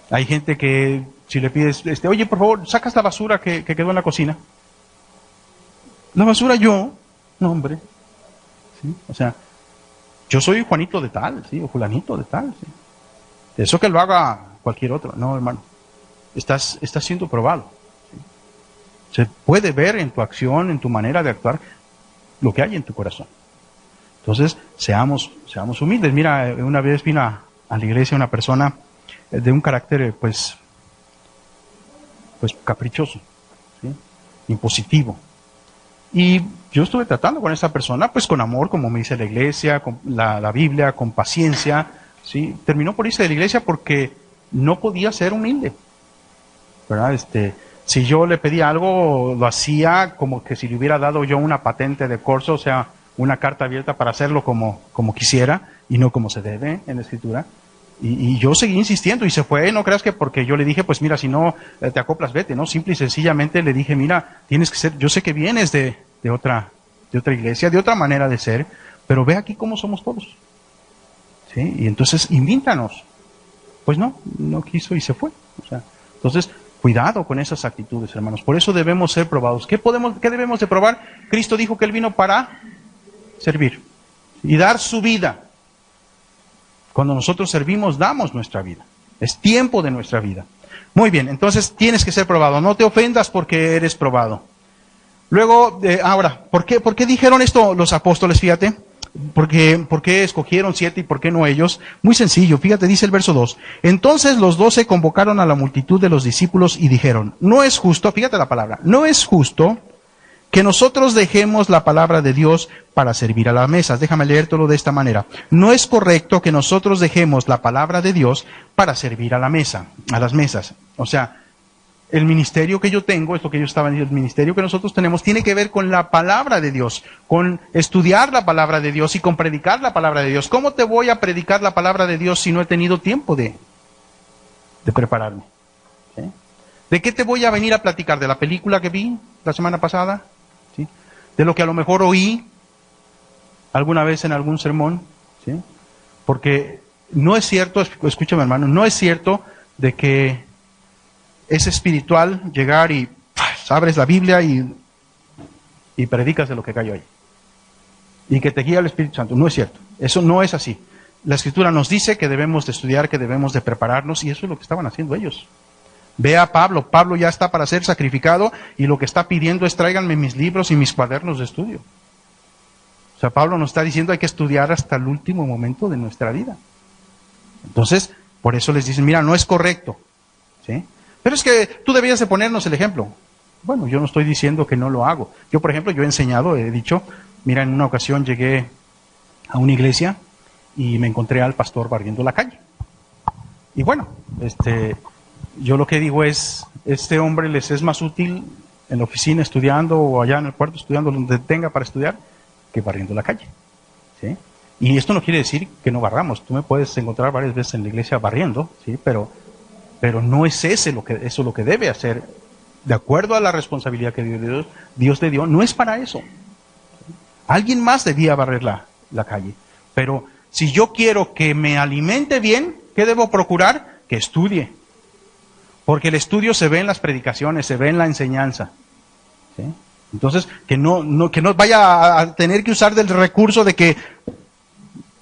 Speaker 1: Hay gente que si le pides, oye, por favor, sacas la basura que quedó en la cocina. La basura yo, no hombre, ¿sí? O sea, yo soy Juanito de tal, ¿sí? O fulanito de tal, ¿sí? Eso que lo haga cualquier otro, no, hermano. Estás siendo probado, ¿sí? Se puede ver en tu acción, en tu manera de actuar, lo que hay en tu corazón. Entonces, seamos humildes. Mira, una vez vino a la iglesia una persona de un carácter, pues caprichoso, ¿sí? Impositivo. Y yo estuve tratando con esa persona, pues con amor, como me dice la iglesia, con la Biblia, con paciencia, ¿sí? Terminó por irse de la iglesia porque no podía ser humilde, ¿verdad? Si yo le pedía algo, lo hacía como que si le hubiera dado yo una patente de corso, o sea, una carta abierta para hacerlo como quisiera y no como se debe en la Escritura. Y yo seguí insistiendo y se fue. No creas que porque yo le dije, pues mira, si no te acoplas, vete, ¿no? Simple y sencillamente le dije, mira, tienes que ser, yo sé que vienes de otra iglesia, de otra manera de ser, pero ve aquí cómo somos todos, ¿sí? Y entonces invítanos. Pues no quiso y se fue. O sea, entonces, cuidado con esas actitudes, hermanos. Por eso debemos ser probados. ¿Qué debemos de probar? Cristo dijo que Él vino para servir y dar su vida. Cuando nosotros servimos, damos nuestra vida. Es tiempo de nuestra vida. Muy bien, entonces tienes que ser probado. No te ofendas porque eres probado. Luego, ahora, ¿por qué dijeron esto los apóstoles? Fíjate. ¿Por qué escogieron 7 y por qué no ellos? Muy sencillo, fíjate, dice el verso 2. Entonces los 12 convocaron a la multitud de los discípulos y dijeron, no es justo, fíjate la palabra, no es justo que nosotros dejemos la palabra de Dios para servir a las mesas. Déjame leértelo de esta manera. No es correcto que nosotros dejemos la palabra de Dios para servir a la mesa, a las mesas. O sea, el ministerio que yo tengo, esto que yo estaba diciendo, el ministerio que nosotros tenemos, tiene que ver con la palabra de Dios, con estudiar la palabra de Dios y con predicar la palabra de Dios. ¿Cómo te voy a predicar la palabra de Dios si no he tenido tiempo de prepararme? ¿Sí? ¿De qué te voy a venir a platicar? ¿De la película que vi la semana pasada? ¿Sí? ¿De lo que a lo mejor oí alguna vez en algún sermón? ¿Sí? Porque no es cierto, escúchame hermano, no es cierto de que es espiritual llegar y abres la Biblia y predicas de lo que cayó ahí. Y que te guía el Espíritu Santo. No es cierto. Eso no es así. La Escritura nos dice que debemos de estudiar, que debemos de prepararnos, y eso es lo que estaban haciendo ellos. Ve a Pablo. Pablo ya está para ser sacrificado y lo que está pidiendo es tráiganme mis libros y mis cuadernos de estudio. O sea, Pablo nos está diciendo hay que estudiar hasta el último momento de nuestra vida. Entonces, por eso les dicen, mira, no es correcto, ¿sí? Pero es que tú debías de ponernos el ejemplo. Bueno, yo no estoy diciendo que no lo hago. Yo, por ejemplo, yo he enseñado, he dicho, mira, en una ocasión llegué a una iglesia y me encontré al pastor barriendo la calle. Y bueno, yo lo que digo es, este hombre les es más útil en la oficina estudiando o allá en el cuarto estudiando, donde tenga para estudiar, que barriendo la calle, ¿sí? Y esto no quiere decir que no barramos. Tú me puedes encontrar varias veces en la iglesia barriendo, ¿sí? Pero no es eso lo que debe hacer, de acuerdo a la responsabilidad que Dios le dio, no es para eso. Alguien más debía barrer la calle. Pero si yo quiero que me alimente bien, ¿qué debo procurar? Que estudie. Porque el estudio se ve en las predicaciones, se ve en la enseñanza, ¿sí? Entonces, que no vaya a tener que usar del recurso de que,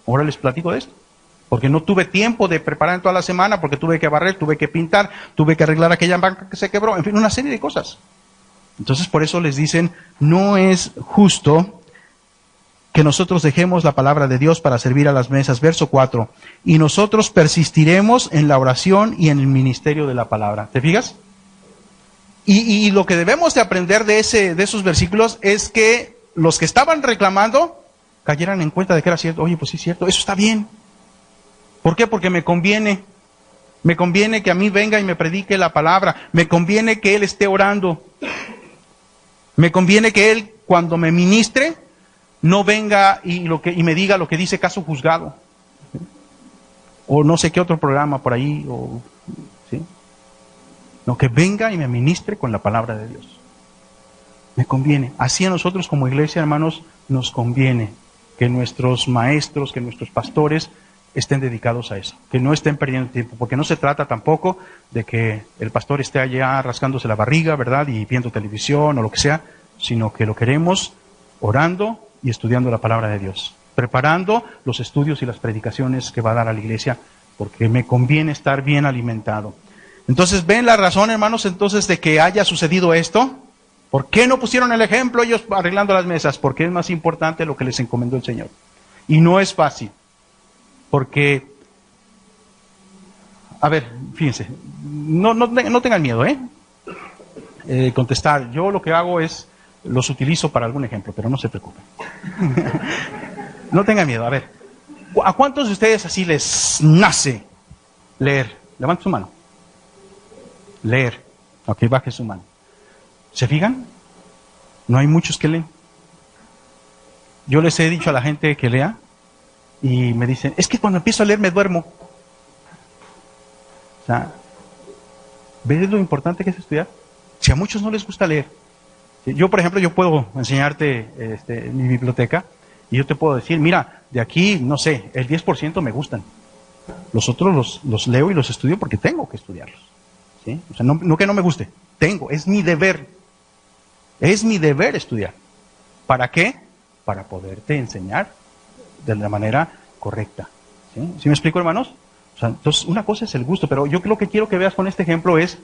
Speaker 1: ahora les platico de esto. Porque no tuve tiempo de preparar en toda la semana, porque tuve que barrer, tuve que pintar, tuve que arreglar aquella banca que se quebró, en fin, una serie de cosas. Entonces, por eso les dicen, no es justo que nosotros dejemos la palabra de Dios para servir a las mesas. Verso 4, y nosotros persistiremos en la oración y en el ministerio de la palabra. ¿Te fijas? Y lo que debemos de aprender de esos versículos es que los que estaban reclamando cayeran en cuenta de que era cierto. Oye, pues sí es cierto, eso está bien. ¿Por qué? Porque me conviene. Me conviene que a mí venga y me predique la palabra. Me conviene que él esté orando. Me conviene que él, cuando me ministre, no venga y me diga lo que dice Caso Juzgado. ¿Sí? O no sé qué otro programa por ahí. ¿Sí? No, que venga y me ministre con la palabra de Dios. Me conviene. Así a nosotros como iglesia, hermanos, nos conviene que nuestros maestros, que nuestros pastores estén dedicados a eso, que no estén perdiendo tiempo, porque no se trata tampoco de que el pastor esté allá rascándose la barriga, ¿verdad? Y viendo televisión o lo que sea, sino que lo queremos orando y estudiando la palabra de Dios, preparando los estudios y las predicaciones que va a dar a la iglesia, porque me conviene estar bien alimentado. Entonces, ¿ven la razón, hermanos, entonces de que haya sucedido esto? ¿Por qué no pusieron el ejemplo ellos arreglando las mesas? Porque es más importante lo que les encomendó el Señor. Y no es fácil. Porque, a ver, fíjense, no tengan miedo, contestar. Yo lo que hago es, los utilizo para algún ejemplo, pero no se preocupen. No tengan miedo. A ver, ¿a cuántos de ustedes así les nace leer? Levanten su mano. Leer. Ok, baje su mano. ¿Se fijan? No hay muchos que leen. Yo les he dicho a la gente que lea y me dicen, es que cuando empiezo a leer me duermo. O sea, ¿ves lo importante que es estudiar? Si a muchos no les gusta leer. Yo, por ejemplo, yo puedo enseñarte mi biblioteca y yo te puedo decir, mira, de aquí, no sé, el 10% me gustan. Los otros los leo y los estudio porque tengo que estudiarlos. ¿Sí? O sea, no que no me guste, tengo, es mi deber. Es mi deber estudiar. ¿Para qué? Para poderte enseñar de la manera correcta. ¿Sí? ¿Sí me explico, hermanos? O sea, entonces, una cosa es el gusto, pero yo lo que quiero que veas con este ejemplo es,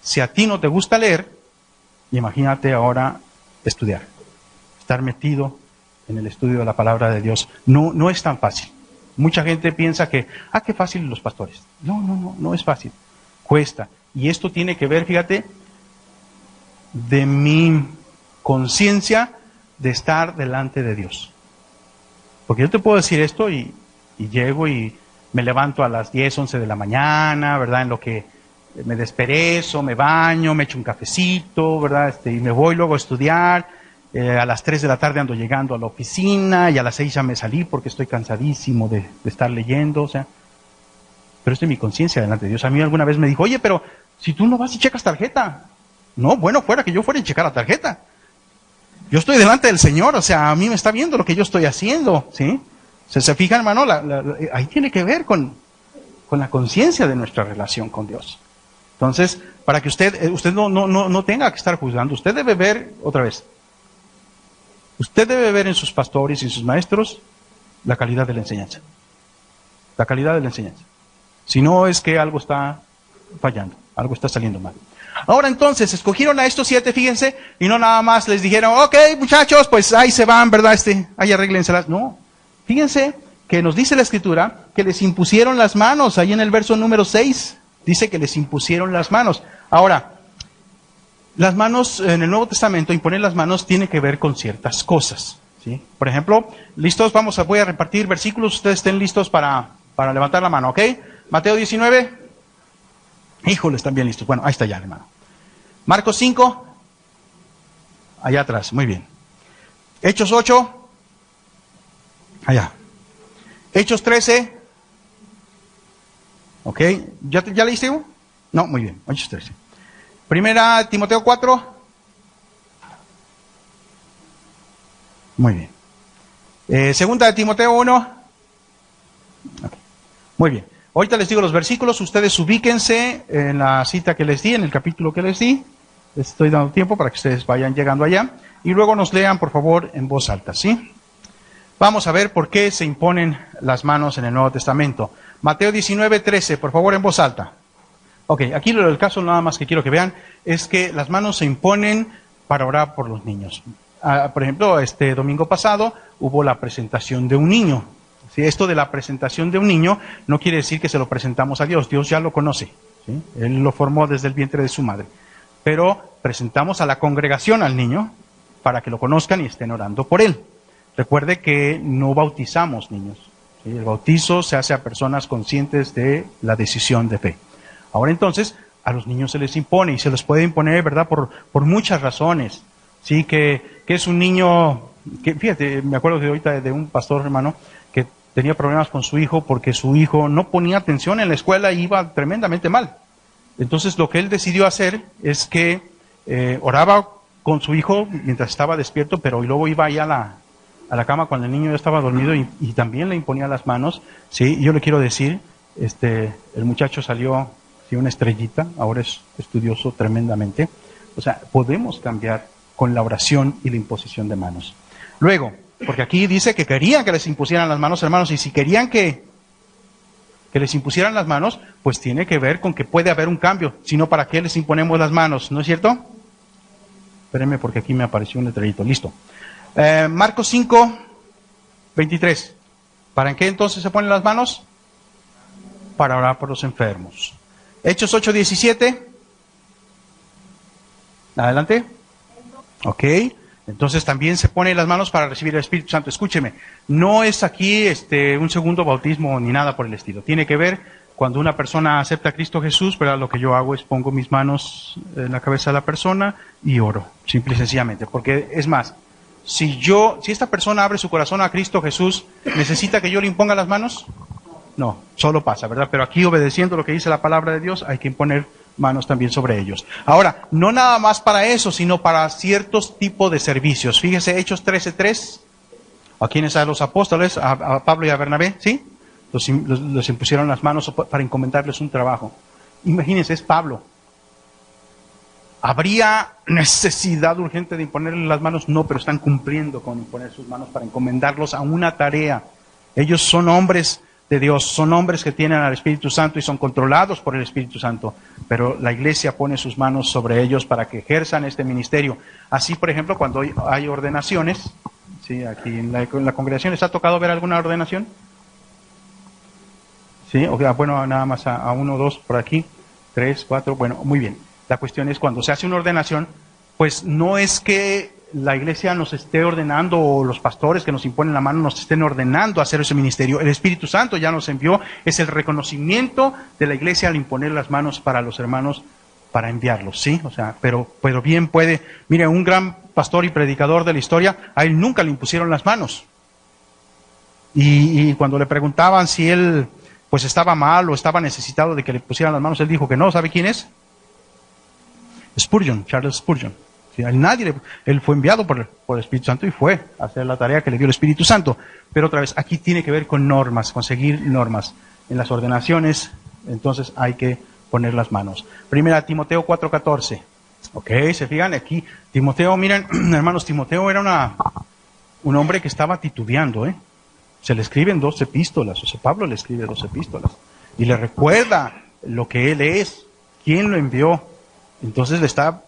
Speaker 1: si a ti no te gusta leer, imagínate ahora estudiar, estar metido en el estudio de la palabra de Dios. No es tan fácil. Mucha gente piensa que, qué fácil los pastores. No es fácil. Cuesta. Y esto tiene que ver, fíjate, de mi conciencia de estar delante de Dios. Porque yo te puedo decir esto y llego y me levanto a las 10, 11 de la mañana, ¿verdad? En lo que me desperezo, me baño, me echo un cafecito, ¿verdad? Y me voy luego a estudiar. A las 3 de la tarde ando llegando a la oficina y a las 6 ya me salí porque estoy cansadísimo de estar leyendo, o sea. Pero esto es mi conciencia delante de Dios. A mí alguna vez me dijo, oye, pero si tú no vas y checas tarjeta. No, bueno, fuera que yo fuera y checar la tarjeta. Yo estoy delante del Señor, o sea, a mí me está viendo lo que yo estoy haciendo, ¿sí? ¿Se fijan, hermano? Ahí tiene que ver con la conciencia de nuestra relación con Dios. Entonces, para que usted no tenga que estar juzgando, usted debe ver, otra vez, usted debe ver en sus pastores y en sus maestros la calidad de la enseñanza. La calidad de la enseñanza. Si no, es que algo está fallando, algo está saliendo mal. Ahora entonces, escogieron a estos 7, fíjense, y no nada más les dijeron, ok, muchachos, pues ahí se van, ¿verdad? Ahí arréglenselas. No, fíjense que nos dice la Escritura que les impusieron las manos, ahí en el verso número 6, dice que les impusieron las manos. Ahora, las manos, en el Nuevo Testamento, imponer las manos tiene que ver con ciertas cosas, ¿sí? Por ejemplo, listos, voy a repartir versículos, ustedes estén listos para levantar la mano, ¿ok? Mateo 19. Híjole, están bien listos. Bueno, ahí está ya, hermano. Marcos 5. Allá atrás, muy bien. Hechos 8. Allá. Hechos 13. Ok. ¿Ya leíste? No, muy bien. Hechos 13. Primera Timoteo 4. Muy bien. Segunda de Timoteo 1. Okay. Muy bien. Ahorita les digo los versículos, ustedes ubíquense en la cita que les di, en el capítulo que les di. Les estoy dando tiempo para que ustedes vayan llegando allá. Y luego nos lean, por favor, en voz alta, ¿sí? Vamos a ver por qué se imponen las manos en el Nuevo Testamento. Mateo 19:13, por favor, en voz alta. Ok, aquí el caso nada más que quiero que vean es que las manos se imponen para orar por los niños. Por ejemplo, este domingo pasado hubo la presentación de un niño. ¿Sí? Esto de la presentación de un niño no quiere decir que se lo presentamos a Dios. Dios ya lo conoce. ¿Sí? Él lo formó desde el vientre de su madre. Pero presentamos a la congregación al niño para que lo conozcan y estén orando por él. Recuerde que no bautizamos niños. ¿Sí? El bautizo se hace a personas conscientes de la decisión de fe. Ahora entonces, a los niños se les impone, y se les puede imponer, ¿verdad?, por muchas razones. Sí, que es un niño, que fíjate, me acuerdo de ahorita de un pastor, hermano, que tenía problemas con su hijo porque su hijo no ponía atención en la escuela y iba tremendamente mal. Entonces lo que él decidió hacer es que oraba con su hijo mientras estaba despierto, pero luego iba ahí a la cama cuando el niño ya estaba dormido y también le imponía las manos. Sí, y yo le quiero decir, el muchacho salió, sí, una estrellita, ahora es estudioso tremendamente. O sea, podemos cambiar con la oración y la imposición de manos. Luego, porque aquí dice que querían que les impusieran las manos, hermanos, y si querían que les impusieran las manos, pues tiene que ver con que puede haber un cambio, si no, ¿para qué les imponemos las manos? ¿No es cierto? Espérenme porque aquí me apareció un letrerito, listo. Marcos 5, 23. ¿Para qué entonces se ponen las manos? Para orar por los enfermos. Hechos 8, 17. Adelante. Ok, entonces también se ponen las manos para recibir el Espíritu Santo. Escúcheme, no es aquí un segundo bautismo ni nada por el estilo. Tiene que ver cuando una persona acepta a Cristo Jesús, ¿verdad? Lo que yo hago es pongo mis manos en la cabeza de la persona y oro, simple y sencillamente. Porque es más, si esta persona abre su corazón a Cristo Jesús, ¿necesita que yo le imponga las manos? No, solo pasa, ¿verdad? Pero aquí, obedeciendo lo que dice la palabra de Dios, hay que imponer manos también sobre ellos. Ahora, no nada más para eso, sino para ciertos tipos de servicios. Fíjese, Hechos 13:3. ¿A quiénes? A los apóstoles, a Pablo y a Bernabé, ¿sí? Los impusieron las manos para encomendarles un trabajo. Imagínense, es Pablo. ¿Habría necesidad urgente de imponerle las manos? No, pero están cumpliendo con imponer sus manos para encomendarlos a una tarea. Ellos son hombres de Dios, son hombres que tienen al Espíritu Santo y son controlados por el Espíritu Santo, pero la iglesia pone sus manos sobre ellos para que ejerzan este ministerio. Así, por ejemplo, cuando hay ordenaciones, ¿sí? Aquí en la congregación, ¿les ha tocado ver alguna ordenación? Sí, o sea, bueno, nada más a 1, 2 por aquí, 3, 4, bueno, muy bien. La cuestión es cuando se hace una ordenación, pues no es que la iglesia nos esté ordenando o los pastores que nos imponen la mano nos estén ordenando a hacer ese ministerio. El Espíritu Santo ya nos envió, es el reconocimiento de la iglesia al imponer las manos para los hermanos para enviarlos, ¿sí? O sea, pero bien puede, mire, un gran pastor y predicador de la historia, a él nunca le impusieron las manos. Y cuando le preguntaban si él pues estaba mal o estaba necesitado de que le pusieran las manos, él dijo que no. ¿Sabe quién es? Spurgeon, Charles Spurgeon. Sí, él fue enviado por el Espíritu Santo y fue a hacer la tarea que le dio el Espíritu Santo. Pero otra vez, aquí tiene que ver con normas, conseguir normas. En las ordenaciones, entonces hay que poner las manos. Primera Timoteo 4:14. Ok, se fijan aquí. Timoteo, miren, hermanos, Timoteo era un hombre que estaba titubeando, ¿eh? Se le escriben 2 epístolas, o sea, Pablo le escribe 2 epístolas. Y le recuerda lo que él es, quién lo envió. Entonces le está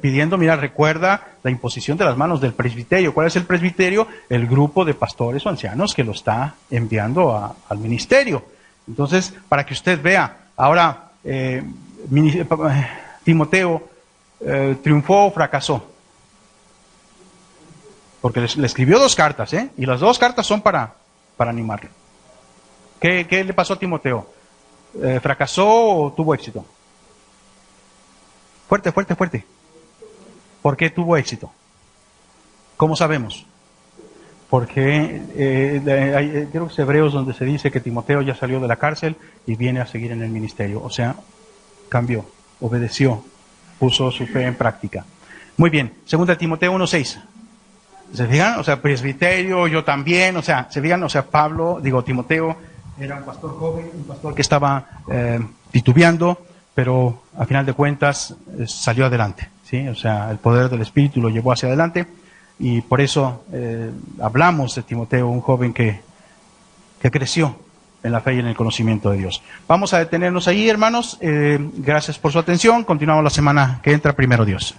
Speaker 1: pidiendo, mira, recuerda la imposición de las manos del presbiterio. ¿Cuál es el presbiterio? El grupo de pastores o ancianos que lo está enviando al ministerio. Entonces, para que usted vea, ahora, Timoteo triunfó o fracasó. Porque le escribió 2 cartas, ¿eh? Y las 2 cartas son para animarlo. ¿Qué le pasó a Timoteo? ¿Fracasó o tuvo éxito? Fuerte, fuerte, fuerte. ¿Por qué tuvo éxito? ¿Cómo sabemos? Porque creo que es Hebreos donde se dice que Timoteo ya salió de la cárcel y viene a seguir en el ministerio. O sea, cambió, obedeció, puso su fe en práctica. Muy bien, 2 Timoteo 1:6. ¿Se fijan? O sea, presbiterio, yo también, o sea, se fijan, o sea, Timoteo era un pastor joven, un pastor que estaba titubeando, pero a final de cuentas salió adelante, ¿sí? O sea, el poder del Espíritu lo llevó hacia adelante y por eso hablamos de Timoteo, un joven que creció en la fe y en el conocimiento de Dios. Vamos a detenernos ahí, hermanos. Gracias por su atención. Continuamos la semana que entra, primero Dios.